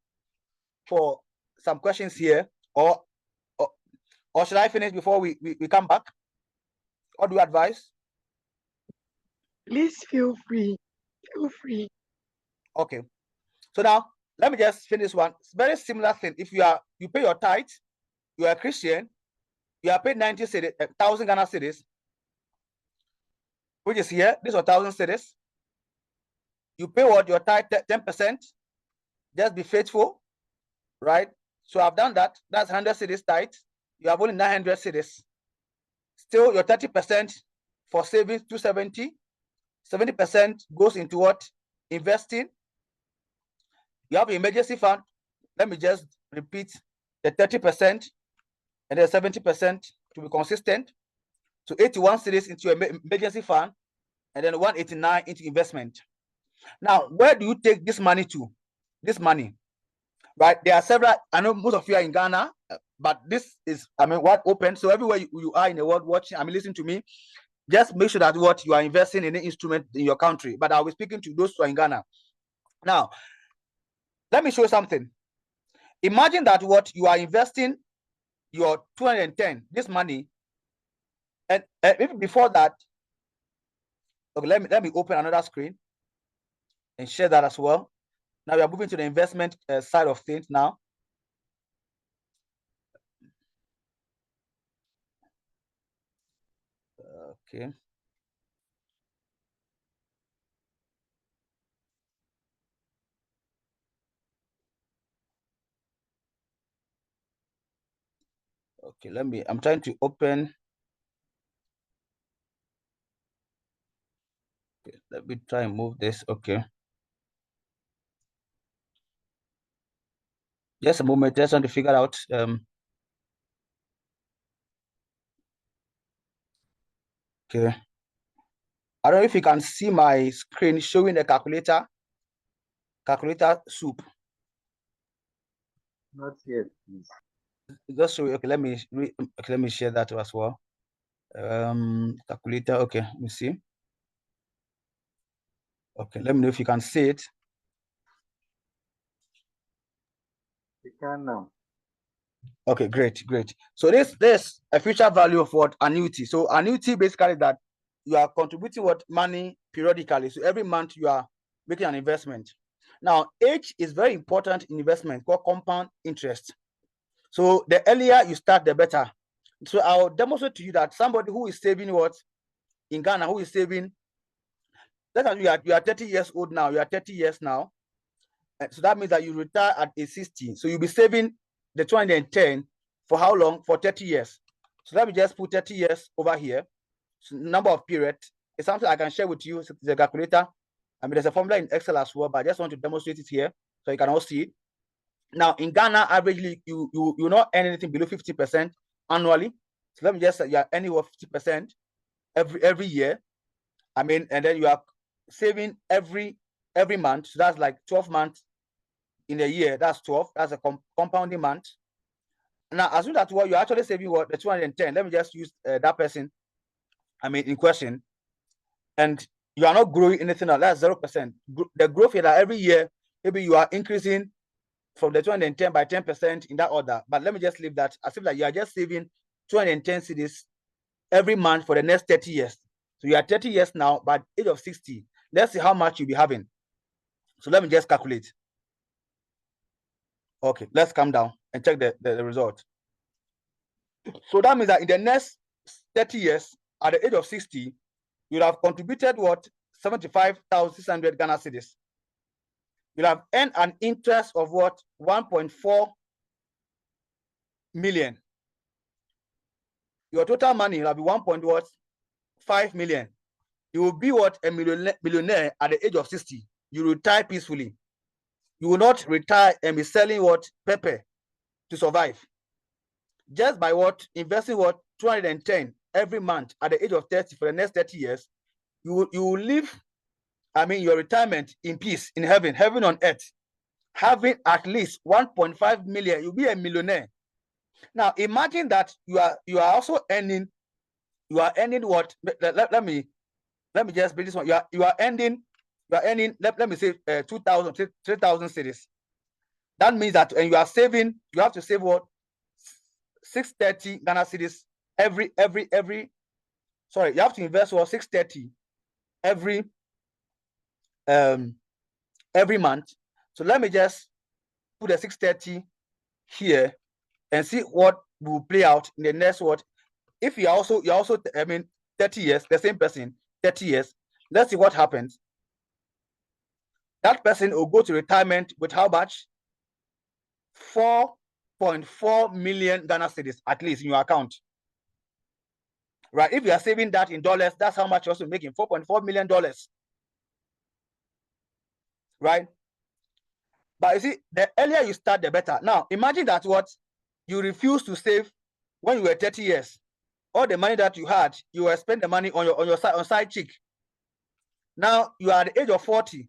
for some questions here, or should I finish before we come back? Or do you advise? Please feel free. Feel free. Okay. So now let me just finish one. It's very similar thing. If you pay your tithe, you are a Christian, you are paid 90 cedis, 1,000 Ghana cedis, which is here. This is 1,000 cedis. You pay what? Your tithe 10%. Just be faithful, right? So I've done that. That's 100 cedis tithe. You have only 900 cedis. Still, your 30% for savings, 270. 70% goes into what? Investing. You have an emergency fund. Let me just repeat the 30% and the 70% to be consistent. So 81 cedis into your emergency fund, and then 189 into investment. Now, where do you take this money to? This money, right? There are several. I know most of you are in Ghana, but this is, I mean, what open. So everywhere you are in the world watching, I mean, listening to me, just make sure that what you are investing in an instrument in your country. But I'll be speaking to those who are in Ghana. Now, let me show you something. Imagine that what you are investing your 210, this money, and even before that, okay, let me open another screen and share that as well. Now we are moving to the investment side of things now. Okay. Okay, I'm trying to open. Okay, let me try and move this. Okay. Just a moment, just trying to figure out. Okay. I don't know if you can see my screen showing the calculator soup. Not yet, please. Just show. Okay, let me share that as well. Calculator. Okay, let me see. Okay, let me know if you can see it. You can now. Okay, great. So this a future value of what annuity. So annuity basically that you are contributing what money periodically. So every month you are making an investment. Now, age is very important in investment called compound interest. So the earlier you start, the better. So I'll demonstrate to you that somebody who is saving what in Ghana, who is saving, let's say you are 30 years old now, you are 30 years now. So that means that you retire at age 60. So you'll be saving the 210 for how long? For 30 years. So let me just put 30 years over here. So number of period is something I can share with you. The calculator. I mean, there's a formula in Excel as well, but I just want to demonstrate it here so you can all see it. Now, in Ghana, averagely, you not earn anything below 50% annually. So let me just say you are earning 50% every year. I mean, and then you are saving every month. So that's like 12 months in a year. That's 12. That's a compounding month. Now, assume that what you're actually saving what the 210. Let me just use that person. I mean, in question, and you are not growing anything else. That's 0%. The growth is that every year, maybe you are increasing from the 210 by 10% in that order. But let me just leave that. As if like you are just saving 210 cedis every month for the next 30 years. So you are 30 years now, by age of 60. Let's see how much you'll be having. So let me just calculate. Okay, let's come down and check the result. So that means that in the next 30 years, at the age of 60, you'll have contributed what? 75,600 Ghana cedis. You'll have earned an interest of what? 1.4 million. Your total money will be 1.5 million. You will be what? A millionaire at the age of 60. You retire peacefully. You will not retire and be selling what? Pepper to survive. Just by what? Investing what? 210 every month at the age of 30 for the next 30 years, you will live, I mean, your retirement in peace, in heaven on earth. Having at least 1.5 million, you'll be a millionaire. Now imagine that you are also earning, what? Let me just bring this one. You are earning, let me say 2,000, 3,000 cedis. That means that, and you are saving, you have to save what? 630 Ghana cedis every sorry, you have to invest what? 630 every month. So let me just put the 630 here and see what will play out in the next what. If you're also I mean 30 years, the same person, 30 years, let's see what happens. That person will go to retirement with how much? 4.4 million Ghana cedis at least in your account. Right? If you are saving that in dollars, that's how much you're also making, $4.4 million. Right? But you see, the earlier you start, the better. Now, imagine that what you refuse to save when you were 30 years. All the money that you had, you were spending the money on your side chick. Now you are at the age of 40.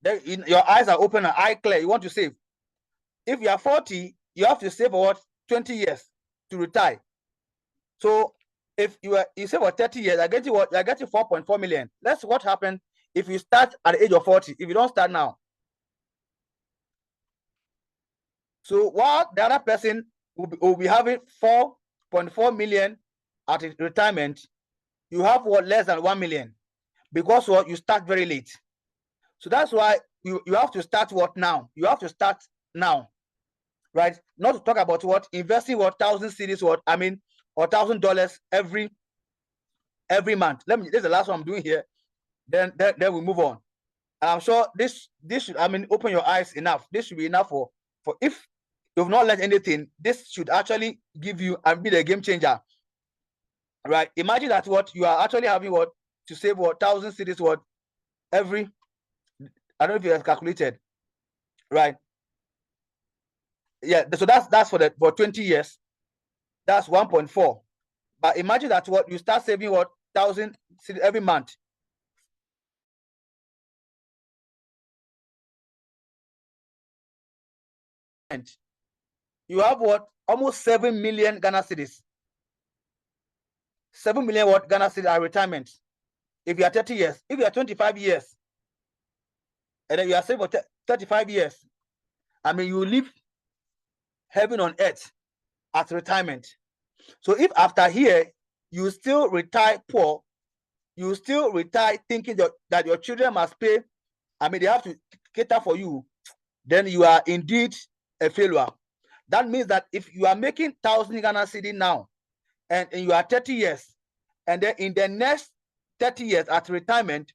Then your eyes are open and eye clear. You want to save. If you are 40, you have to save for what? 20 years to retire. So if you save for 30 years, I get you what? I get you 4.4 million. That's what happened if you start at the age of 40. If you don't start now. So while the other person will be having 4.4 million at retirement, you have what? Less than 1 million, because what? You start very late. So that's why you have to start what now? You have to start now, right? Not to talk about what? Investing what? 1,000 cedis, what? I mean, or $1,000 every month. This is the last one I'm doing here. Then we move on. And I'm sure this should, I mean, open your eyes enough. This should be enough for if you've not learned anything, this should actually give you and be the game changer. Right? Imagine that what you are actually having what to save what 1,000 cedis what every, I don't know if you have calculated, right? Yeah, so that's for 20 years. That's 1.4. But imagine that what you start saving what 1,000 every month. And you have what? Almost 7 million Ghana cedis. 7 million what Ghana cedis are retirement. If you are 30 years, if you are 25 years, and then you are saving for 35 years, I mean, you live heaven on earth. at retirement. So if after here you still retire poor, you still retire thinking that your children must pay, I mean, they have to cater for you, then you are indeed a failure. That means that if you are making 1,000 Ghana cedi now, and you are 30 years, and then in the next 30 years at retirement,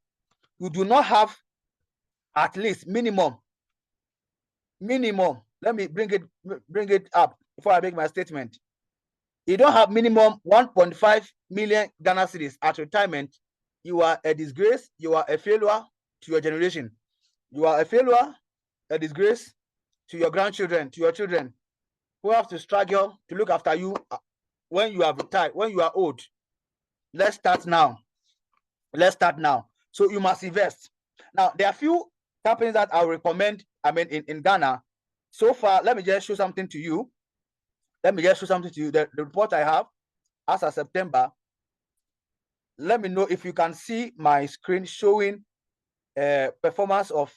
you do not have at least minimum. Let me bring it up before I make my statement. You don't have minimum 1.5 million Ghana cedis at retirement, you are a disgrace, you are a failure to your generation. You are a failure, a disgrace to your grandchildren, to your children, who have to struggle to look after you when you have retired, when you are old. Let's start now. So you must invest. Now, there are few companies that I recommend, I mean, in Ghana. So far, let me just show something to you. The report I have as of September. Let me know if you can see my screen showing performance of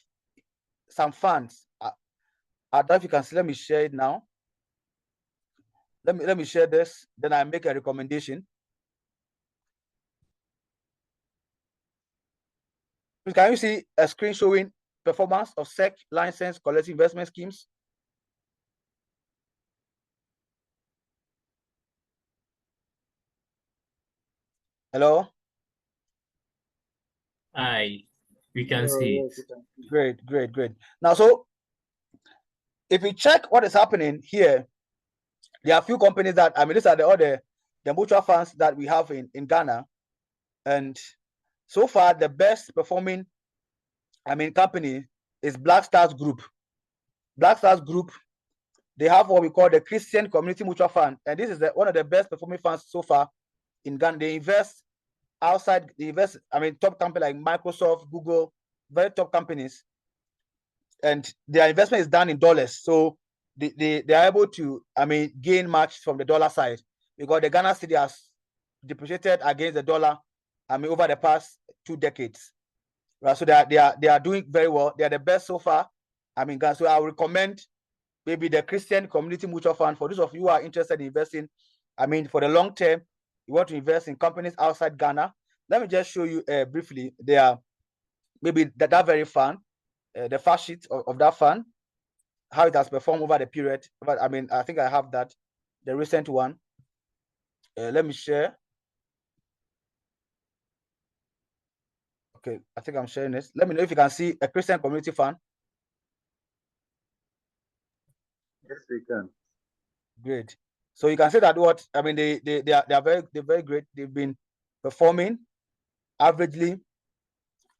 some funds. I don't know if you can see. Let me share it now. Let me share this, then I make a recommendation. Can you see a screen showing performance of SEC license collective investment schemes? Hello? We can see it. Great. Now, so if you check what is happening here, there are a few companies that, I mean, these are the mutual funds that we have in Ghana. And so far, the best performing, I mean, company is Black Stars Group. Black Stars Group, they have what we call the Christian Community Mutual Fund. And this is one of the best performing funds so far in Ghana. They invest outside, I mean, top companies like Microsoft, Google, very top companies. And their investment is done in dollars. So they are able to, I mean, gain much from the dollar side, because the Ghana cedi has depreciated against the dollar, I mean, over the past 2 decades. Right? So they are doing very well. They are the best so far. I mean, so I would recommend maybe the Christian Community Mutual Fund for those of you who are interested in investing. I mean, for the long term, you want to invest in companies outside Ghana. Let me just show you briefly. They are maybe that very fund, the fact sheet of that fund, how it has performed over the period. But I mean, I think I have that, the recent one. Let me share. Okay, I think I'm sharing this. Let me know if you can see a Christian Community Fund. Yes, we can. Great. So you can say that what I mean, they are very great. They've been performing averagely.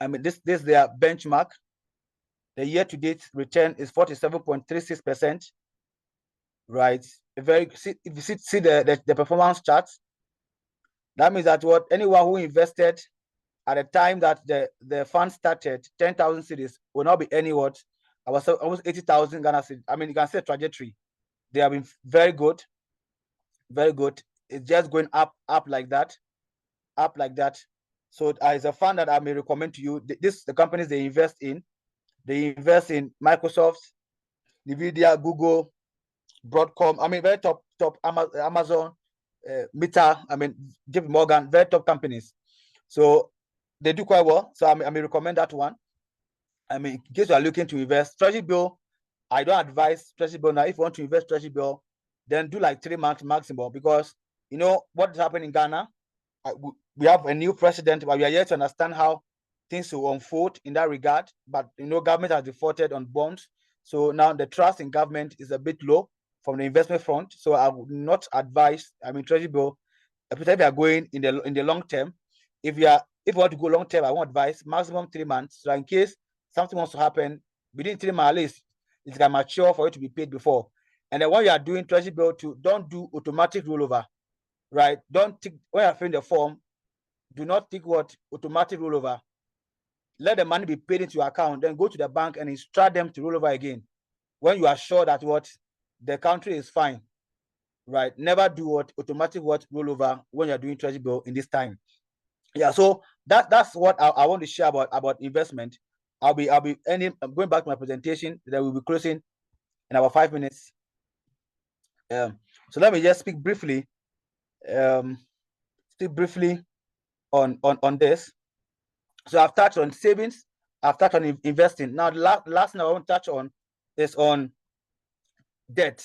I mean, this is their benchmark. The year-to-date return is 47.36%. Right. If you see the performance charts, that means that what anyone who invested at the time that the fund started, 10,000 cedis will not be any what about almost 80,000 Ghana cedis. I mean, you can see a trajectory. They have been very good. It's just going up like that. So it's a fund that I may recommend to you. The companies they invest in Microsoft, Nvidia, Google, Broadcom. I mean, very top Amazon, Meta. I mean, JP Morgan, very top companies. So they do quite well. So I may recommend that one. I mean, in case you are looking to invest, Treasury bill, I don't advise Treasury bill now. If you want to invest Treasury bill, then do like 3 months maximum, because you know what is happening in Ghana. We have a new president, but we are yet to understand how things will unfold in that regard. But you know, government has defaulted on bonds, so now the trust in government is a bit low from the investment front. So I would not advise, I mean, Treasury bill, especially if you are going in the long term. If you want to go long term, I won't advise maximum 3 months. So in case something wants to happen within 3 months, at least it can mature for you to be paid before. And then when you are doing Treasury bill, don't do automatic rollover, right? Don't tick when you're filling the form. Do not tick what automatic rollover. Let the money be paid into your account, then go to the bank and instruct them to roll over again when you are sure that what the country is fine, right? Never do what automatic rollover when you're doing Treasury bill in this time. Yeah, so that's what I want to share about investment. I'll be ending. I'm going back to my presentation. Then we'll be closing in about 5 minutes. So let me just speak briefly. On this. So I've touched on savings. I've touched on investing. Now, the last thing I want to touch on is on debt.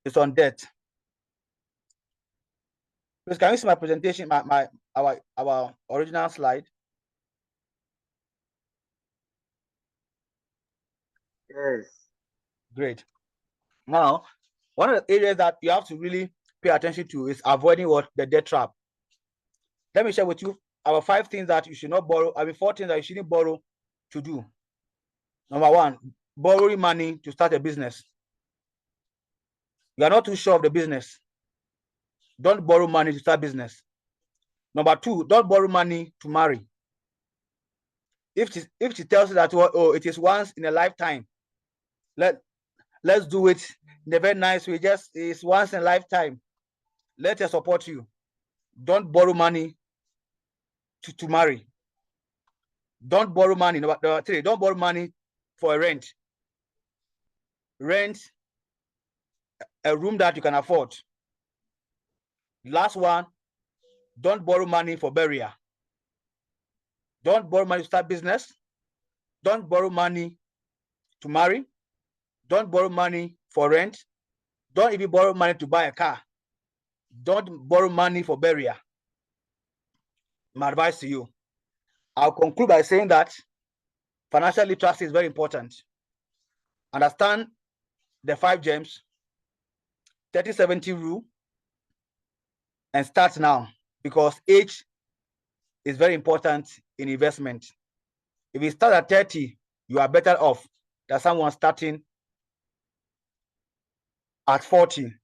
It's on debt. Please, can you see my presentation? Our original slide. Yes. Great. Now, one of the areas that you have to really pay attention to is avoiding the debt trap. Let me share with you our 5 things that you should not borrow. 4 things that you shouldn't borrow to do. Number 1, borrowing money to start a business. You are not too sure of the business. Don't borrow money to start business. Number 2, don't borrow money to marry. If she tells you that, oh, it is once in a lifetime, let's do it in a very nice way. Just it's once in a lifetime. Let her support you. Don't borrow money to marry. Don't borrow money. Number 3, don't borrow money for a rent. Rent a room that you can afford. Last one, don't borrow money for burial. Don't borrow money to start business. Don't borrow money to marry. Don't borrow money for rent. Don't even borrow money to buy a car. Don't borrow money for burial. My advice to you. I'll conclude by saying that financial literacy is very important. Understand the 5 gems, 30-70 rule, and start now, because age is very important in investment. If you start at 30, you are better off than someone starting at 40.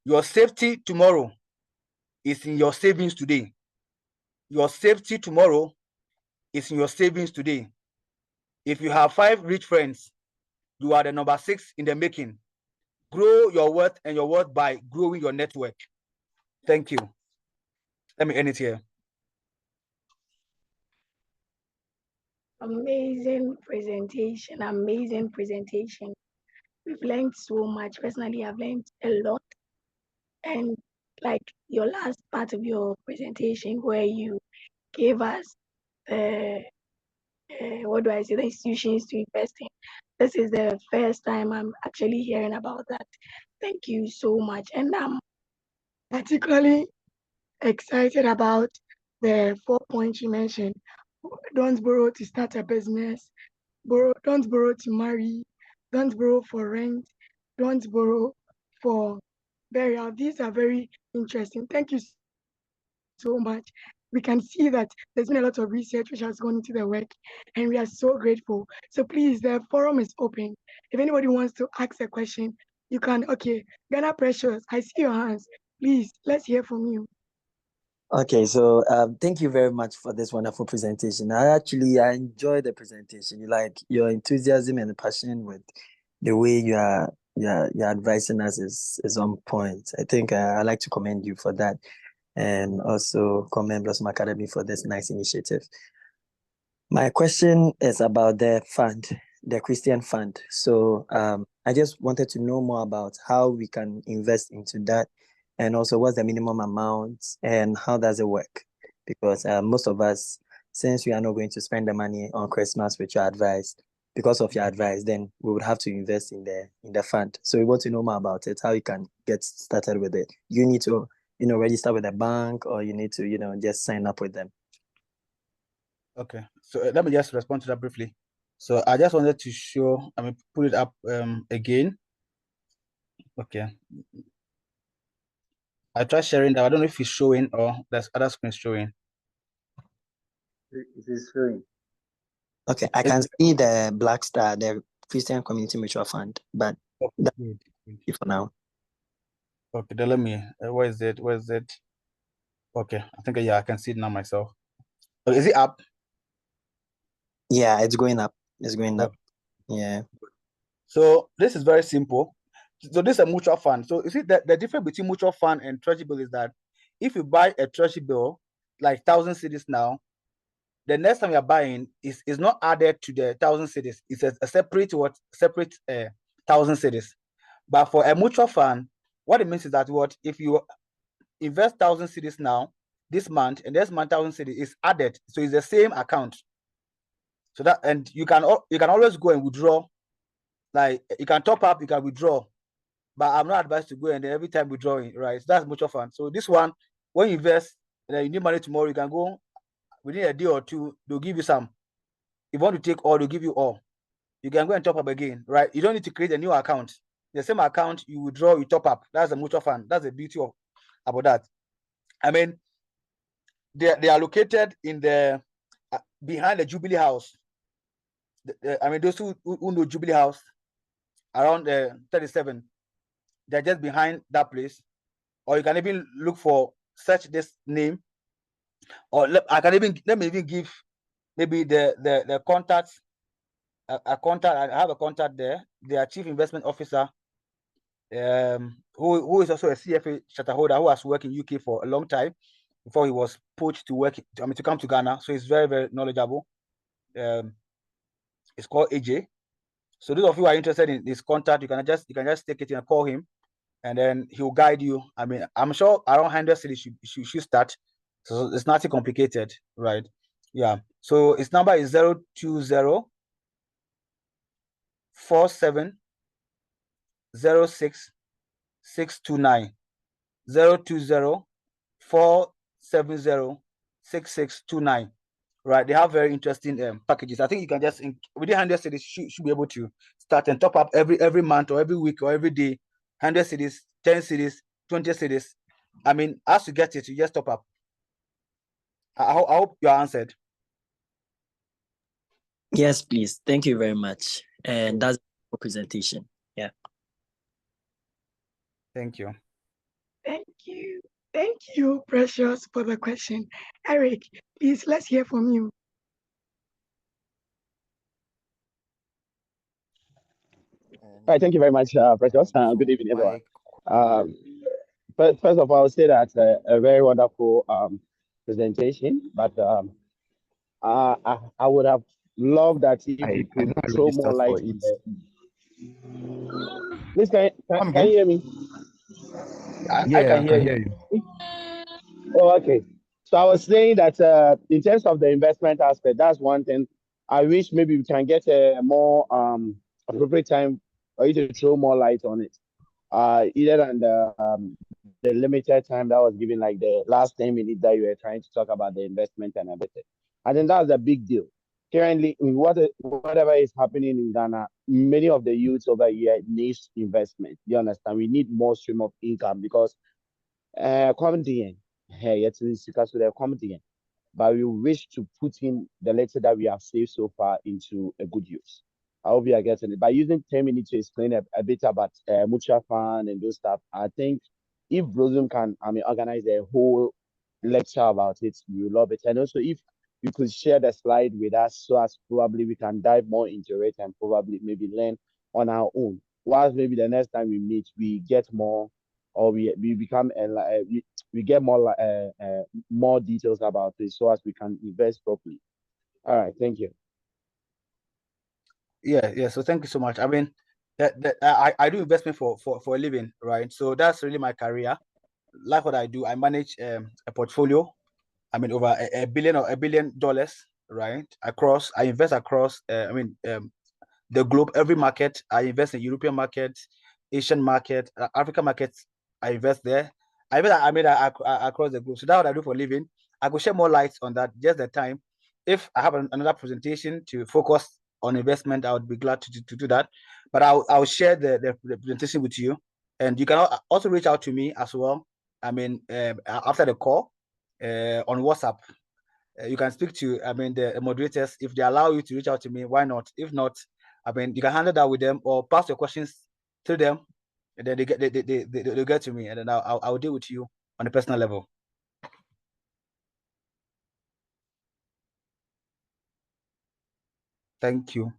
Your safety tomorrow is in your savings today. Your safety tomorrow is in your savings today. If you have 5 rich friends, you are the number 6 in the making. Grow your wealth and your wealth by growing your network. Thank you. Let me end it here. Amazing presentation, amazing presentation. We've learned so much. Personally, I've learned a lot. And like your last part of your presentation where you gave us what do I say, the institutions to invest in. This is the first time I'm actually hearing about that. Thank you so much. And I'm particularly excited about the 4 points you mentioned. Don't borrow to start a business. Don't borrow to marry. Don't borrow for rent. Don't borrow for burial. These are very interesting. Thank you so much. We can see that there's been a lot of research which has gone into the work, and we are so grateful. So please, the forum is open. If anybody wants to ask a question, you can. Okay, Ghana Precious, I see your hands. Please, let's hear from you. Okay, so thank you very much for this wonderful presentation. I enjoyed the presentation. You like your enthusiasm and passion with the way you're advising us is on point. I think I'd like to commend you for that, and also commend Blossom Academy for this nice initiative. My question is about the fund, the Christian fund. So I just wanted to know more about how we can invest into that, and also what's the minimum amount and how does it work? Because most of us, since we are not going to spend the money on Christmas with your advice, because of your advice, then we would have to invest in the fund. So we want to know more about it, how you can get started with it. You need to, register with a bank, or you need to, just sign up with them. Okay, so let me just respond to that briefly. So I just wanted to show, put it up again. Okay. I tried sharing that. I don't know if it's showing or there's other screens showing. It is showing. Okay, I can see the Black Star, the Christian Community Mutual Fund, but that's it for now. Okay, then let me, where is it? Okay, I think, yeah, I can see it now myself. Okay, is it up? Yeah, it's going up. It's going up. Yeah. So this is very simple. So this is a mutual fund. So you see the difference between mutual fund and treasury bill is that if you buy a treasury bill, like 1,000 cedis now, the next time you're buying is not added to the 1,000 cedis. It's a separate 1,000 cedis. But for a mutual fund, what it means is that what if you invest 1,000 cedis now, this month, and this month 1,000 cedis is added, so it's the same account. So that, and you can always go and withdraw, like you can top up, you can withdraw, but I'm not advised to go and every time withdrawing, right? So that's mutual fund. So this one, when you invest, and you need money tomorrow, you can go within a day or two, they'll give you some. If you want to take all, they'll give you all. You can go and top up again, right? You don't need to create a new account. The same account, you withdraw, you top up. That's a mutual fund. That's the beauty of about that. I mean, they are located in the behind the Jubilee House. I mean, those who know Jubilee House around 37, they're just behind that place. Or you can even look for search this name, or let me even give maybe the contacts. A contact. I have a contact there. Their chief investment officer, who is also a CFA shareholder who has worked in UK for a long time before he was poached to work. To come to Ghana. So he's very, very knowledgeable. It's called AJ. So those of you who are interested in this contact, you can just take it and call him, and then he'll guide you. I mean, I'm sure around 100 cities should start. So it's nothing complicated, right? Yeah. So his number is 020 47 06 629. 020 470 6629. Right, they have very interesting packages. I think you can just within 100 cities should be able to start and top up every month or every week or every day. 100 cities, 10 cities, 20 cities. I mean, as you get it, you just top up. I hope you are answered. Yes, please. Thank you very much. And that's the presentation. Yeah. Thank you. Thank you. Thank you, Precious, for the question. Eric, please, let's hear from you. All right, thank you very much, Precious. Good evening, everyone. First of all, I'll say that's a very wonderful presentation, but I would have loved that if you could throw more light on the. Please, can you hear me? I can hear you. Oh, okay. So I was saying that in terms of the investment aspect, that's one thing. I wish maybe we can get a more appropriate time for you to throw more light on it. Either than the limited time that was given, like the last 10 minutes that you were trying to talk about the investment and everything. I think that's a big deal. Currently, in whatever is happening in Ghana, many of the youths over here needs investment. You understand? We need more stream of income because comedy, hey, it's because they're comedy, but we wish to put in the little that we have saved so far into a good use. I hope you are getting it. By using 10 minutes to explain a bit about mutual fund and those stuff, I think if Blossom can, organize a whole lecture about it, we will love it. And also, if you could share the slide with us, so as probably we can dive more into it and probably maybe learn on our own. Whilst maybe the next time we meet, we get more, or we become we get more details about it, so as we can invest properly. All right, thank you. Yeah. So thank you so much. I mean, I do investment for a living, right? So that's really my career. Like what I do, I manage a portfolio. I mean, over $1 billion, right? I invest across. The globe, every market. I invest in European market, Asian market, African markets. I invest there. I across the globe. So that's what I do for a living. I could share more lights on that. Just the time. If I have another presentation to focus on investment, I would be glad to do that. But I'll share the presentation with you, and you can also reach out to me as well. I mean, after the call, on WhatsApp. You can speak to, the moderators. If they allow you to reach out to me, why not? If not, you can handle that with them or pass your questions to them, and then they get to me, and then I'll deal with you on a personal level. Thank you.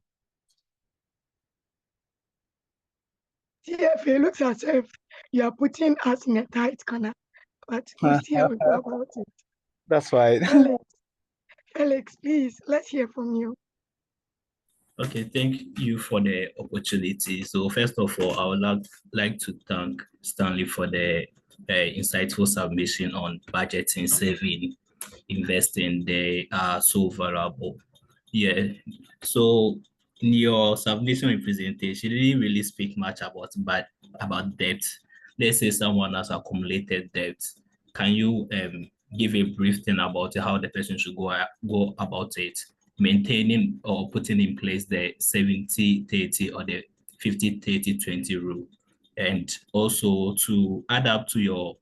TFA looks as if you are putting us in a tight corner, but we'll see how we go about it. That's right. Alex, please, let's hear from you. Okay, thank you for the opportunity. So first of all, I would like to thank Stanley for the insightful submission on budgeting, saving, investing. They are so valuable. Yeah. So in your submission and presentation, you didn't really speak much about debt. Let's say someone has accumulated debt. Can you give a brief thing about how the person should go about it, maintaining or putting in place the 70-30 or the 50-30-20 rule? And also to add up to your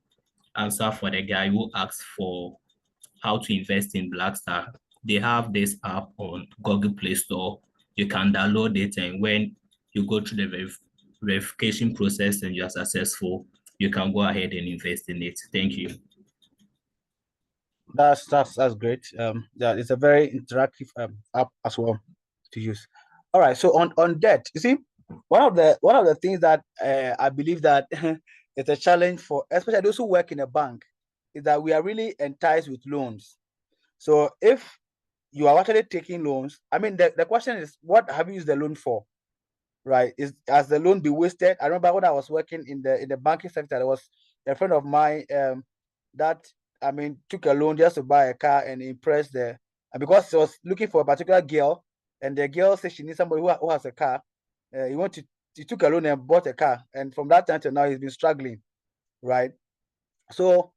answer for the guy who asked for how to invest in Blackstar, they have this app on Google Play Store. You can download it, and when you go through the verification process and you are successful, you can go ahead and invest in it. Thank you. That's great. Yeah, it's a very interactive app as well to use. All right. So on debt, you see, one of the things that I believe that it's a challenge for especially those who work in a bank is that we are really enticed with loans. So if you are actually taking loans, I mean, the question is, what have you used the loan for? Right? Has the loan be wasted? I remember when I was working in the banking sector, there was a friend of mine that took a loan just to buy a car and impress and because he was looking for a particular girl, and the girl said she needs somebody who has a car. He took a loan and bought a car, and from that time to now he's been struggling, right? So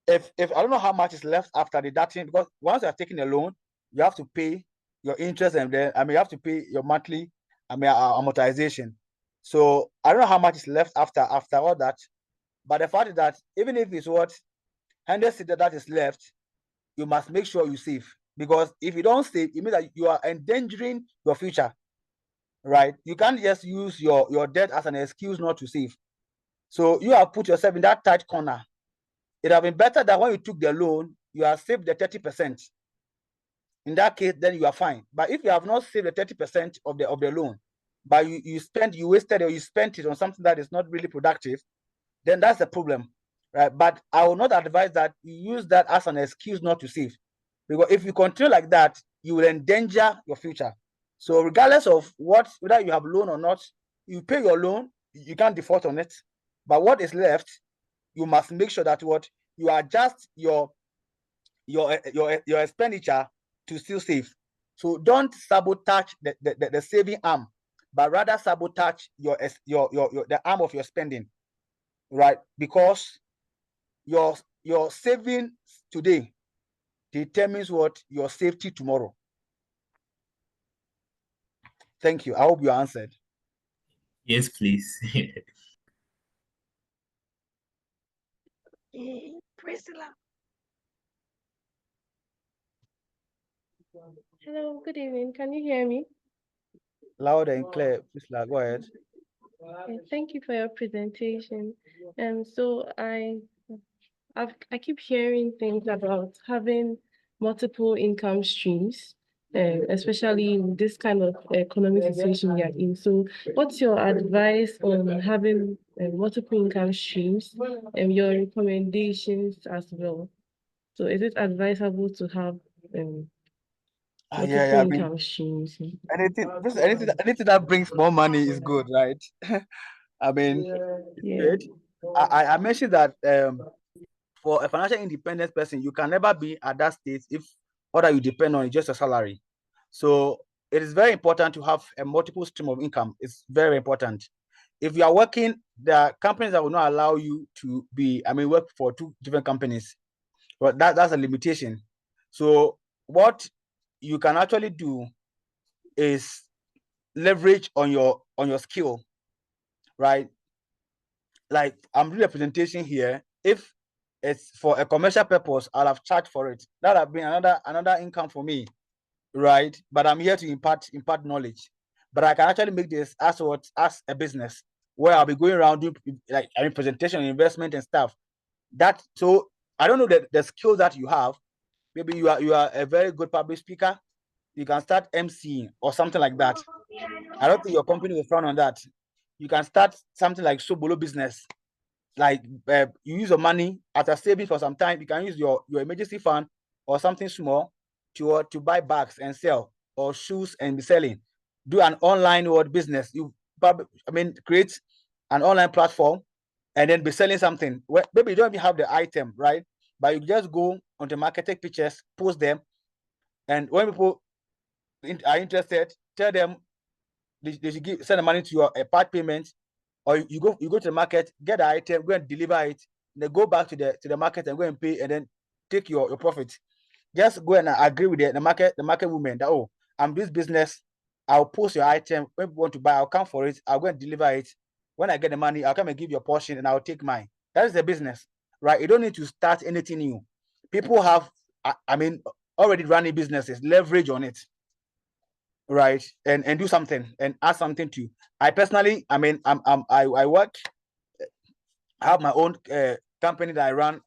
if I don't know how much is left after deducting, because once you are taking a loan, you have to pay your interest, and then you have to pay your monthly amortization. So I don't know how much is left after all that, but the fact is that even if it's what 100 cedi that is left, you must make sure you save, because if you don't save, it means that you are endangering your future, right? You can't just use your debt as an excuse not to save. So you have put yourself in that tight corner. It have been better that when you took the loan, you have saved the 30%. In that case, then you are fine. But if you have not saved the 30% of the loan, but you wasted or you spent it on something that is not really productive, then that's the problem, right? But I will not advise that you use that as an excuse not to save, because if you continue like that, you will endanger your future. So regardless of whether you have loan or not, you pay your loan, you can't default on it. But what is left, you must make sure that you adjust your expenditure to still save. So don't sabotage the saving arm, but rather sabotage the arm of your spending, right? Because your saving today determines what your safety tomorrow. Thank you. I hope you answered. Yes, please. Priscilla. Hello, good evening. Can you hear me? Loud and clear. Priscilla, go ahead. Thank you for your presentation. So I keep hearing things about having multiple income streams, especially in this kind of economic situation we are in. So, what's your advice on having multiple income streams and your recommendations as well? So, is it advisable to have multiple I mean, income streams? anything that brings more money is good, right? I mean, it's good. I mentioned that for a financial independent person, you can never be at that state if all that you depend on is just a salary. So it is very important to have a multiple stream of income. It's very important. If you are working, there are companies that will not allow you to work for two different companies. But that's a limitation. So what you can actually do is leverage on your skill, right? Like I'm doing a presentation here. If it's for a commercial purpose, I'll have charged for it. That have been another income for me, right? But I'm here to impart knowledge. But I can actually make this as a business where I'll be going around doing presentation, investment and stuff. So I don't know the skills that you have. Maybe you are a very good public speaker. You can start MCing or something like that. I don't think your company will frown on that. You can start something like solo business. Like you use your money after saving for some time. You can use your emergency fund or something small to buy bags and sell or shoes and be selling. Do an online business. You probably, create an online platform and then be selling something. Well, maybe you don't even have the item, right? But you just go on the market, take pictures, post them, and when people are interested, tell them they should send the money to your part payment, or you go to the market, get the item, go and deliver it, and then go back to the market and go and pay, and then take your profit. Just go and agree with the market woman that, oh, I'm this business, I'll post your item. When people want to buy, I'll come for it, I'll go and deliver it. When I get the money, I'll come and give you a portion and I'll take mine. That is the business, right? You don't need to start anything new. People have already running businesses, leverage on it, right? And do something and add something to. I personally, I work, I have my own company that I run.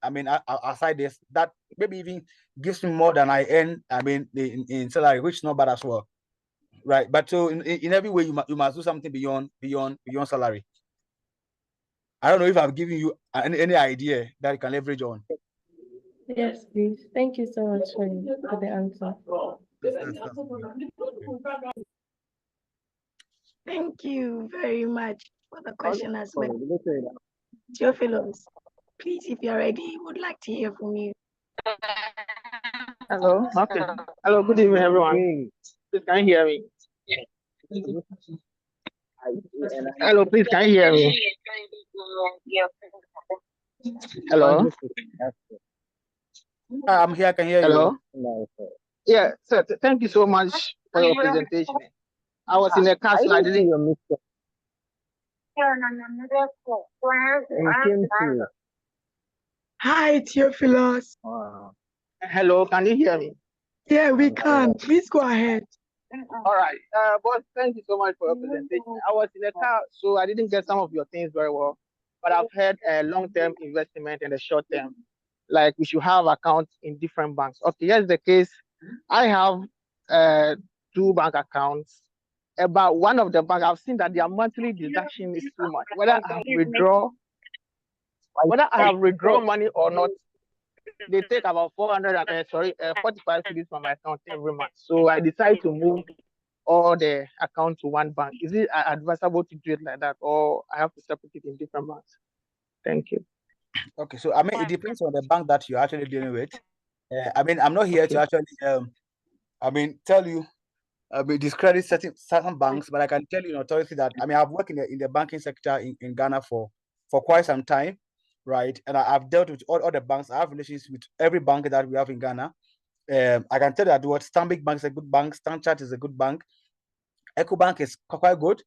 Aside this, that maybe even gives me more than I earn. In salary, which is not bad as well, right? But so in every way, you must do something beyond salary. I don't know if I've given you any idea that you can leverage on. Yes, please. Thank you so much for the answer. Thank you very much for the question as well. Theophilus, please, if you're ready, we would like to hear from you. Hello. Okay. Hello. Good evening, everyone. Please, can you hear me? Hello. Please, can you hear me? Hello. I'm here. I can hear Hello. you. Yeah. So thank you so much for your presentation. I was in a car, so I didn't hear you. Hi, Theophilus. Hello, can you hear me? Yeah, we can. Please go ahead. All right. Boss, thank you so much for your presentation. I was in a car, so I didn't get some of your things very well. But I've heard a long-term investment and a short-term. Like we should have accounts in different banks. Okay, here's the case. I have 2 bank accounts. About one of the banks, I've seen that their monthly deduction is too much. Whether I have withdrawn money or not, they take about 45 cedis from my account every month. So I decide to move all the account to one bank. Is it advisable to do it like that, or I have to separate it in different banks? Thank you. Okay, so it depends on the bank that you're actually dealing with. I'm not here to actually tell you discredit certain banks, but I can tell you in authority that I've worked in the banking sector in Ghana for quite some time, right? And I've dealt with all the banks. I have relations with every bank that we have in Ghana. I can tell you that Stanbic Bank is a good bank, Stanchart is a good bank, EcoBank is quite good,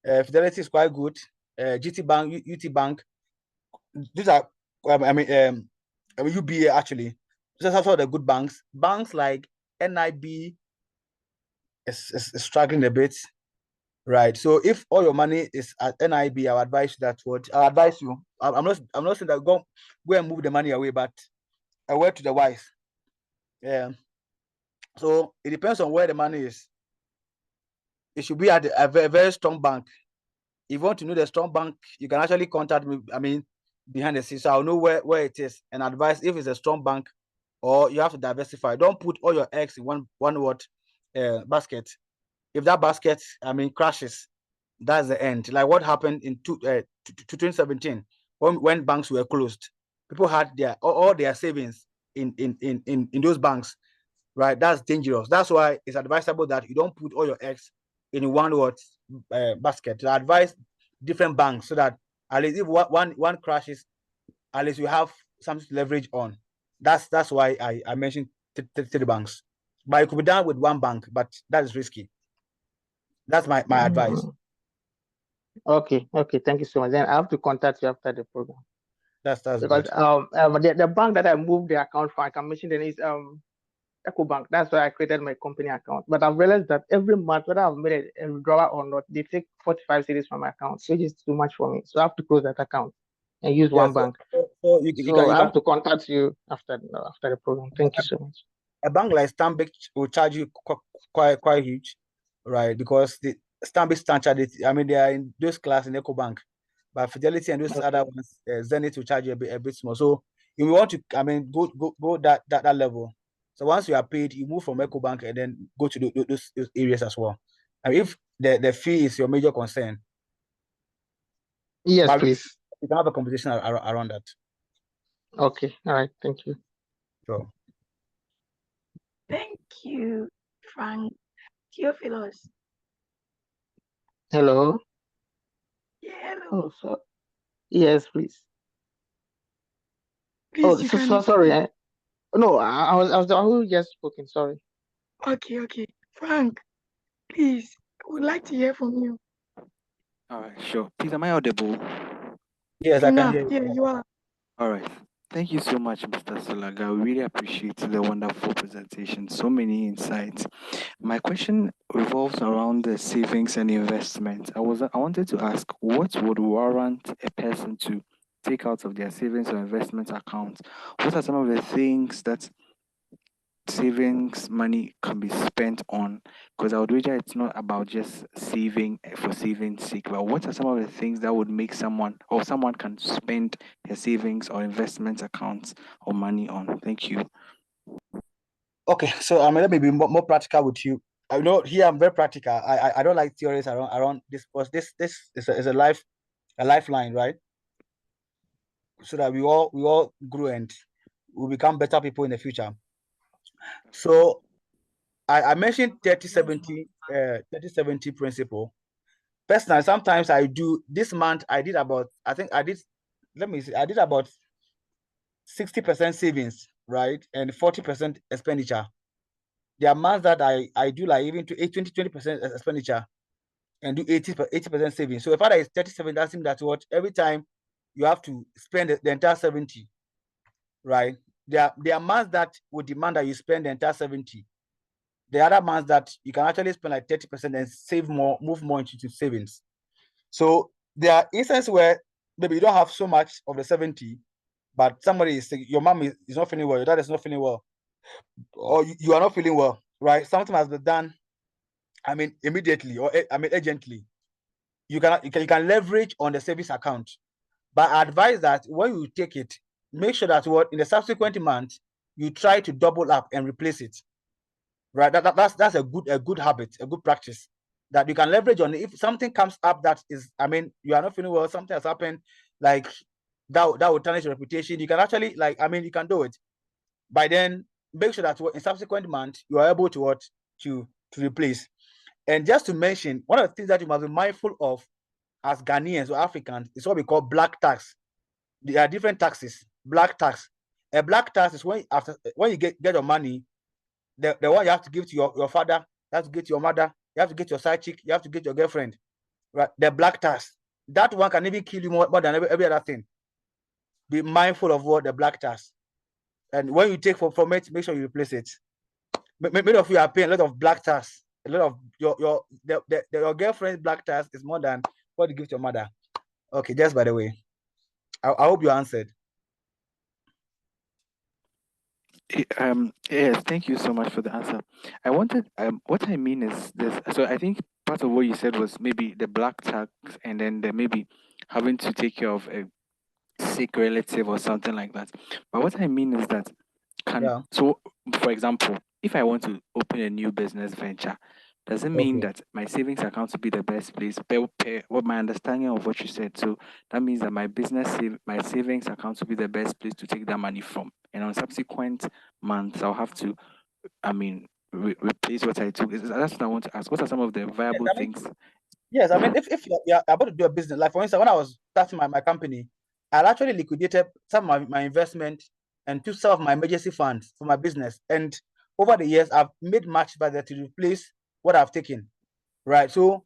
Fidelity is quite good, GT Bank, UT Bank. These are UBA actually. These are also the good banks. Banks like NIB is struggling a bit, right? So if all your money is at NIB, I'll advise you that I'm not saying that go and move the money away, but a word to the wise. Yeah. So it depends on where the money is. It should be at a very, very strong bank. If you want to know the strong bank, you can actually contact me. Behind the scenes, so I'll know where it is and advise if it's a strong bank, or you have to diversify. Don't put all your eggs in one basket. If that basket crashes, that's the end. Like what happened in 2017 when banks were closed. People had all their savings in those banks, right? That's dangerous. That's why it's advisable that you don't put all your eggs in one basket. To advise different banks so that at least if one crashes, at least you have something to leverage on. That's why I mentioned 3 banks. But it could be done with one bank, but that is risky. That's my advice. Okay, thank you so much. Then I have to contact you after the program. That's because good. The bank that I moved the account for, I can mention the name, is EcoBank. That's why I created my company account. But I've realized that every month, whether I've made a withdrawal or not, they take 45 cedis from my account, which is too much for me. So I have to close that account and use one bank. So you I have to contact you after the program. Thank you so much. A bank like Stanbic will charge you quite huge, right? Because the Stanbic Stanchart, they are in those class in EcoBank, but Fidelity and those other ones, Zenith will charge you a bit small. So if you want to, go that level. So once you are paid, you move from EcoBank and then go to those areas as well. And if the fee is your major concern, Yes, but please. you can have a conversation around that. Okay. All right. Thank you. Sure. Thank you, Frank. Theophilus. Hello. Yeah, hello. Oh, so yes, please. Please, you can. Sorry. No, I was the one who just spoken. Sorry. Okay. Frank, please, I would like to hear from you. All right, sure. Please, am I audible? Yes, I can Enough. hear you. Yeah, you are. All right. Thank you so much, Mr. Sulaga. We really appreciate the wonderful presentation. So many insights. My question revolves around the savings and investment. I wanted to ask, what would warrant a person to take out of their savings or investment account? What are some of the things that savings money can be spent on? Because I would wager it's not about just saving for saving's sake, but what are some of the things that would make someone can spend their savings or investment accounts or money on? Thank you. Okay, so let me be more practical with you. I know here I'm very practical. I don't like theories around this, because this is a lifeline, right? So that we all grow and we become better people in the future. So I mentioned 30-70 principle. Personally, sometimes I do. This month I did about, I did about 60% savings, right, and 40% expenditure. There are months that I do like even to 20% expenditure and do 80% savings. So if that is 37, that means that what every time you have to spend the entire 70, right? There are months that would demand that you spend the entire 70. The other months that you can actually spend like 30% and save more, move more into savings. So there are instances where maybe you don't have so much of the 70, but somebody is saying your mom is not feeling well, your dad is not feeling well, or you are not feeling well, right? Something has been done, immediately, or urgently. You can leverage on the savings account. But I advise that when you take it, make sure that what in the subsequent month you try to double up and replace it. Right? That's a good habit, a good practice that you can leverage on. If something comes up that is, you are not feeling well, something has happened, like that will tarnish your reputation. You can actually you can do it. By then, make sure that in subsequent month you are able to replace. And just to mention, one of the things that you must be mindful of as Ghanaians or Africans is what we call black tax. There are different taxes. Black tax. A black tax is when you get your money, the one you have to give to your father, you have to give to your mother, you have to get your side chick, you have to get your girlfriend. Right? The black tax. That one can even kill you more than every other thing. Be mindful of what the black tax. And when you take from it, make sure you replace it. Many of you are paying a lot of black tax. A lot of your girlfriend's black tax is more than what you give to your mother. Okay, just by the way. I hope you answered. Yes, thank you so much for the answer. I wanted what I mean is this. So I think part of what you said was maybe the black tax, and then maybe having to take care of a sick relative or something like that. But what I mean is that so for example, if I want to open a new business venture, doesn't mean that my savings account will be the best place. What my understanding of what you said, so that means that my savings account will be the best place to take that money from. And on subsequent months, I'll have to, replace what I took. That's what I want to ask. What are some of the viable things? Yes, if you're about to do a business, like for instance, when I was starting my company, I actually liquidated some of my investment and took some of my emergency funds for my business. And over the years, I've made much better to replace what I've taken. Right. So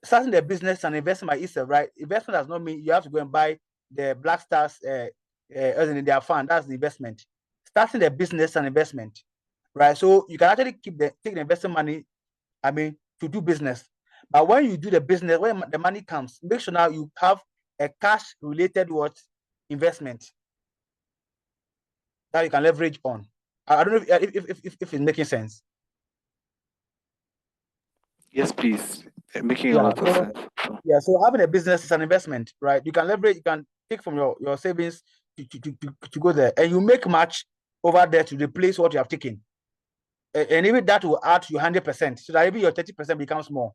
starting the business and investing by itself, right? Investment does not mean you have to go and buy the Black Stars as in their fund. That's the investment. Starting the business and investment, right? So you can actually take the investment money, to do business. But when you do the business, when the money comes, make sure now you have a cash related investment that you can leverage on. I don't know if it's making sense. Yes, please. Making a lot of sense. Yeah, so having a business is an investment, right? You can leverage, you can take from your savings to go there, and you make much over there to replace what you have taken. And even that will add to your 100%, so that even your 30% becomes more.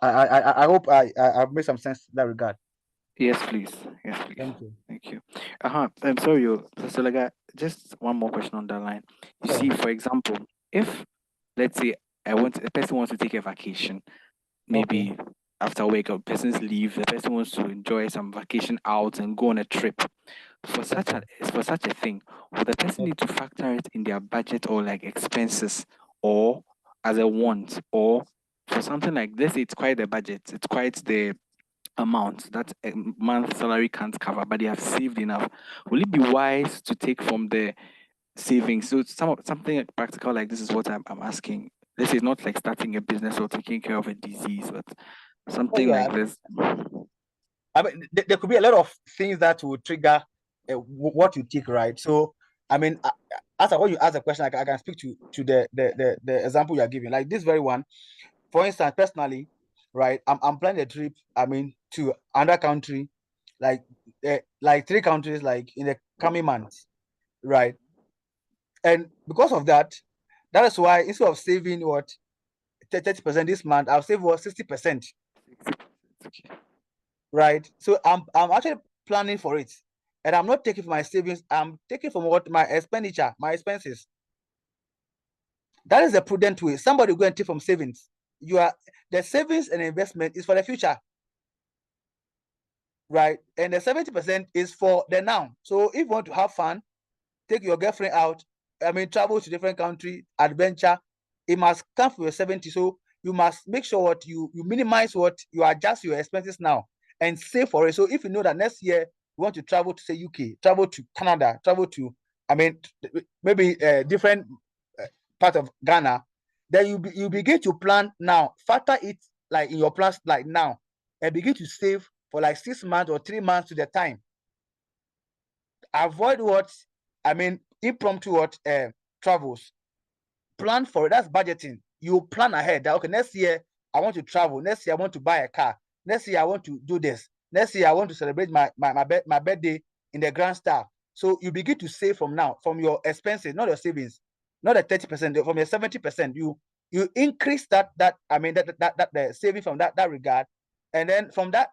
I hope I've made some sense in that regard. Yes, please. Yes, please. Thank you. Thank you. I'm sorry, Professor Lega, just one more question on that line. You see, for example, if let's say a person wants to take a vacation, maybe after work, a person's leave, the person wants to enjoy some vacation out and go on a trip. For such a thing, would the person need to factor it in their budget or like expenses, or as a want, or for something like this, it's quite the budget, it's quite the amount that a month salary can't cover, but they have saved enough. Will it be wise to take from the savings? So something practical like this is what I'm asking. This is not like starting a business or taking care of a disease, but something like this. I mean, there could be a lot of things that will trigger what you take, right? So, I mean, when you ask the question, I can speak to the example you are giving. Like this very one, for instance, personally, right? I'm planning a trip. I mean, to another country, like 3 countries, like in the coming months, right? And because of that, that is why instead of saving what 30% this month, I'll save what 60%. Right. So I'm actually planning for it. And I'm not taking from my savings, I'm taking from what my expenditure, my expenses. That is a prudent way. Somebody will go and take from savings. The savings and investment is for the future. Right. And the 70% is for the now. So if you want to have fun, take your girlfriend out, I mean, travel to different country, adventure, it must come from your 70. So you must make sure what you minimize what you adjust your expenses now and save for it. So if you know that next year you want to travel to say UK, travel to Canada, travel to, I mean, maybe a different part of Ghana, then you begin to plan now, factor it like in your plans like now, and begin to save for like 6 months or 3 months to the time. Avoid what, I mean, impromptu what travels. Plan for it. That's budgeting. You plan ahead. That, okay, next year I want to travel. Next year I want to buy a car. Next year I want to do this. Next year I want to celebrate my birthday in the Grand Star. So you begin to save from now, from your expenses, not your savings, not the 30%, from your 70%. You increase that I mean that the saving from that regard, and then from that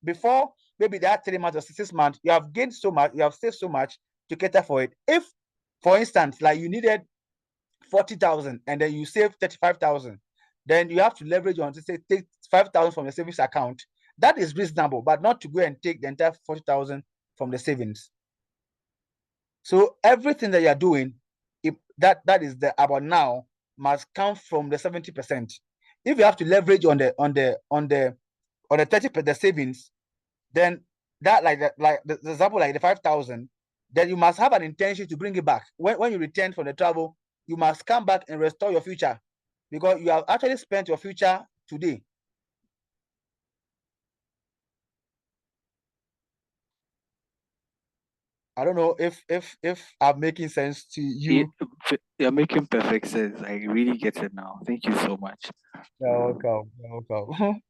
before maybe that 3 months or 6 months, you have gained so much, you have saved so much to cater for it. If, for instance, like you needed 40,000 and then you save 35,000, then you have to leverage on to say take 5,000 from the savings account. That is reasonable, but not to go and take the entire 40,000 from the savings. So everything that you are doing, if that is the about now, must come from the 70%. If you have to leverage on the 30% the savings, then that like the example like the 5,000, then you must have an intention to bring it back. When you return from the travel, you must come back and restore your future, because you have actually spent your future today. I don't know if I'm making sense to you. You're making perfect sense. I really get it now. Thank you so much. You're welcome. You're welcome.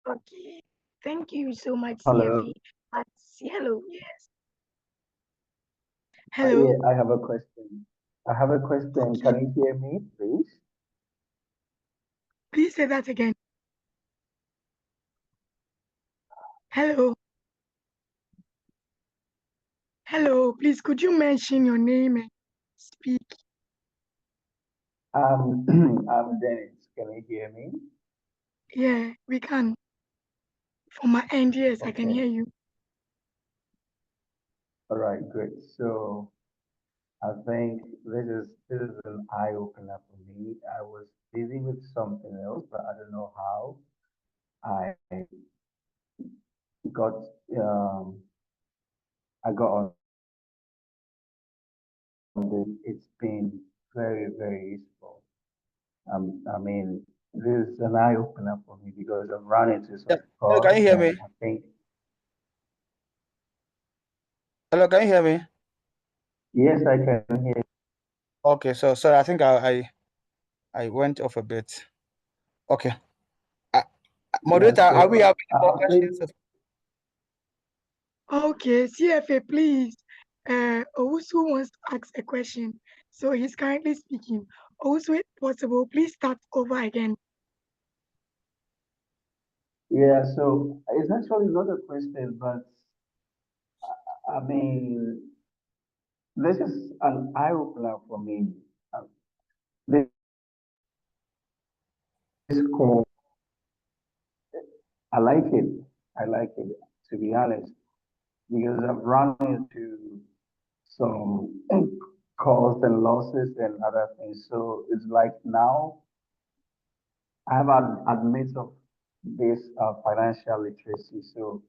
Okay. Thank you so much, Hello. CFE. Hello. Yes. Yeah, Hello. I have a question. I have a question. Can you hear me, please? Please say that again. Hello. Hello. Please, could you mention your name and speak? I'm Dennis. Can you hear me? Yeah, we can. From my end, yes, I can Okay. hear you. All right, great. So I think this is an eye opener for me. I was busy with something else, but I don't know how I got I got on this. It's been very, very useful. I mean, this is an eye opener for me because I've run into some Hello, can you calls hear and me? I think Hello, can you hear me? yes, I can hear. Okay, so sorry, I think I I went off a bit. Okay. Moderator, Yeah, are we so having more I think questions? Okay, CFA, please. Owusu wants to ask a question. So he's currently speaking. Owusu, if possible, please start over again. yeah, so it's actually not a question, but I mean, this is an eye opener for me. Uh, This call, I like it. I like it, to be honest, because I've run into some calls and losses and other things. So it's like now I have admit of this financial literacy. So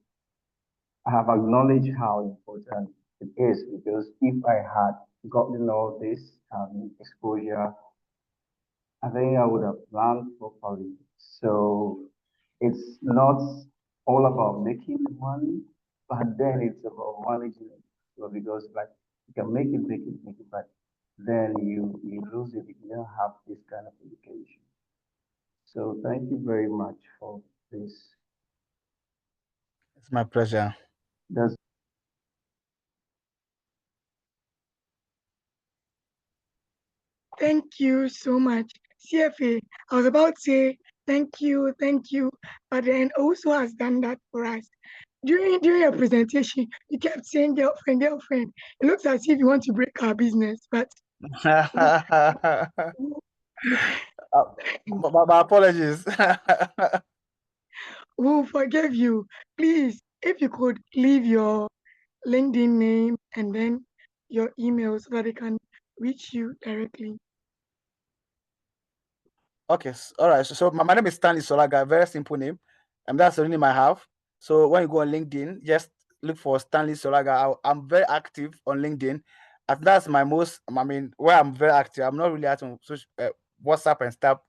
I have acknowledged how important it is because if I had gotten all this exposure, I think I would have planned properly. So it's not all about making the money, but then it's about managing it. So because like you can make it, but then you lose it if you don't have this kind of education. So thank you very much for this. It's my pleasure. That's Thank you so much. CFA, I was about to say thank you, but then also has done that for us. During your presentation, you kept saying girlfriend, girlfriend. It looks as if you want to break our business, but My apologies. we'll forgive you. Please, if you could leave your LinkedIn name and then your email so that they can reach you directly. Okay, all right. So my name is Stanley Solaga, very simple name. And that's the only name I have. So when you go on LinkedIn, just look for Stanley Solaga. I'm very active on LinkedIn. And that's my most, I mean, where I'm very active. I'm not really active on social, WhatsApp and stuff.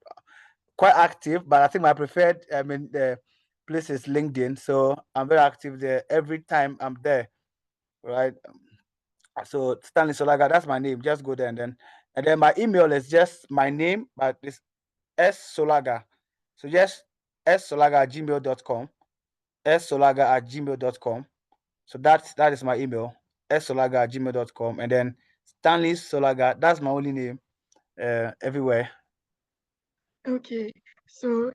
Quite active, but I think my preferred, place is LinkedIn. So I'm very active there every time I'm there, right? So Stanley Solaga, that's my name. Just go there and then my email is just my name, but it's S Solaga. So just ssolaga@gmail.com. ssolaga@gmail.com. So that is my email. ssolaga@gmail.com. And then Stanley Solaga, that's my only name everywhere. Okay, so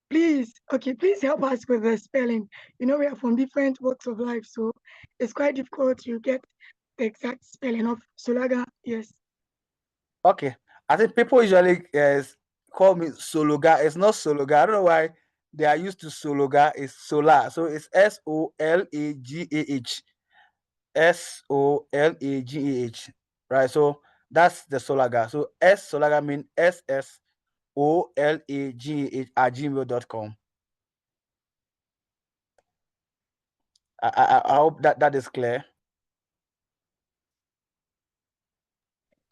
please help us with the spelling. We are from different walks of life, so it's quite difficult to get the exact spelling of Solaga. Yes. Okay. I think people usually call me Sologa. It's not Sologa. I don't know why they are used to Sologa. It's Solar. So it's Solagah. Solagah. Right. So that's the Solaga. So Solaga means SSOLAGAH @gmail.com. I hope that is clear.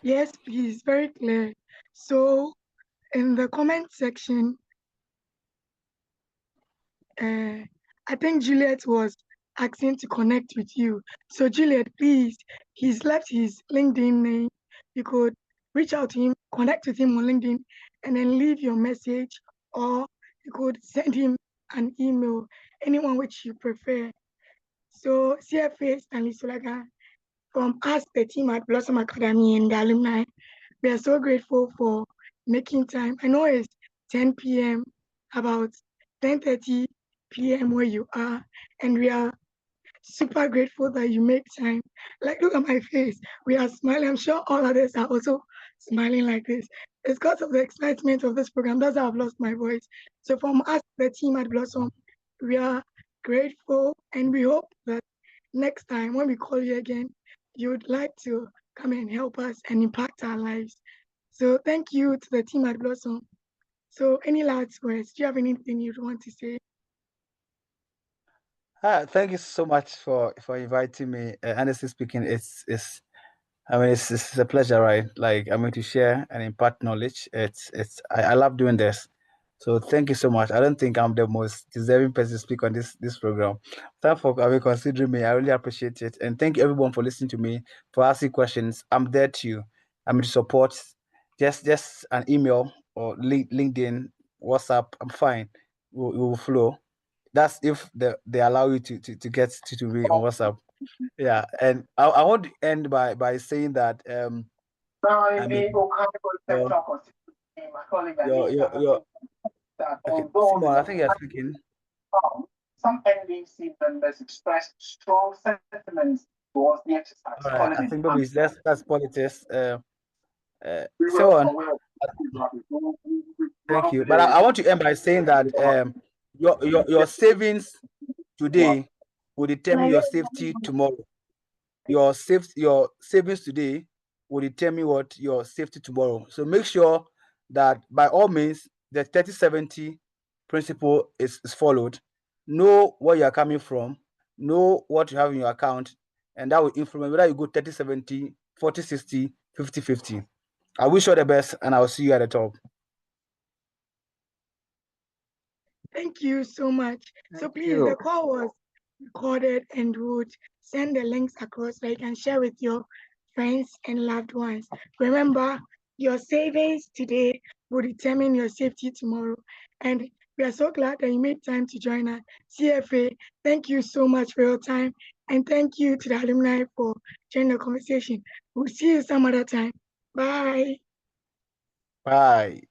Yes, please, very clear. So in the comment section, I think Juliet was asking to connect with you. So Juliet, please, he's left his LinkedIn name. You could reach out to him, connect with him on LinkedIn, and then leave your message, or you could send him an email, anyone which you prefer. So CFA Stanley Solaga, from us, the team at Blossom Academy and the alumni, we are so grateful for making time. I know it's 10 p.m., about 10:30 p.m. where you are, and we are super grateful that you make time. Like, look at my face. We are smiling. I'm sure all others are also smiling like this. It's because of the excitement of this program. That's how I've lost my voice. So from us, the team at Blossom, we are grateful, and we hope that next time when we call you again, you'd like to come and help us and impact our lives. So thank you to the team at Blossom. So any last words? Do you have anything you'd want to say? Thank you so much for inviting me. Honestly speaking, it's a pleasure, right? Like I'm going to share and impart knowledge. I love doing this. So thank you so much. I don't think I'm the most deserving person to speak on this program. Thank for considering me. I really appreciate it. And thank you everyone for listening to me, for asking questions. I'm there to you. I'm to support. Just an email or LinkedIn, WhatsApp, I'm fine. It will flow. That's if they allow you to get to me on WhatsApp. Yeah, and I want to end by saying that I mean your okay, Simon, I think you're speaking. Some NDC members expressed strong sentiments towards the exercise. All right, I think maybe that's politics. Simon, thank you. But I want to end by saying that your savings today will determine your safety tomorrow. Your savings today will determine what your safety tomorrow. So make sure that by all means the 30-70 principle is followed. Know where you are coming from, know what you have in your account, and that will influence whether you go 30-70, 40-60, 50-50. I wish you all the best, and I'll see you at the top. Thank you so much. So please, the call was recorded and would send the links across so you can share with your friends and loved ones. Remember, your savings today will determine your safety tomorrow. And we are so glad that you made time to join us. CFA, thank you so much for your time. And thank you to the alumni for joining the conversation. We'll see you some other time. Bye. Bye.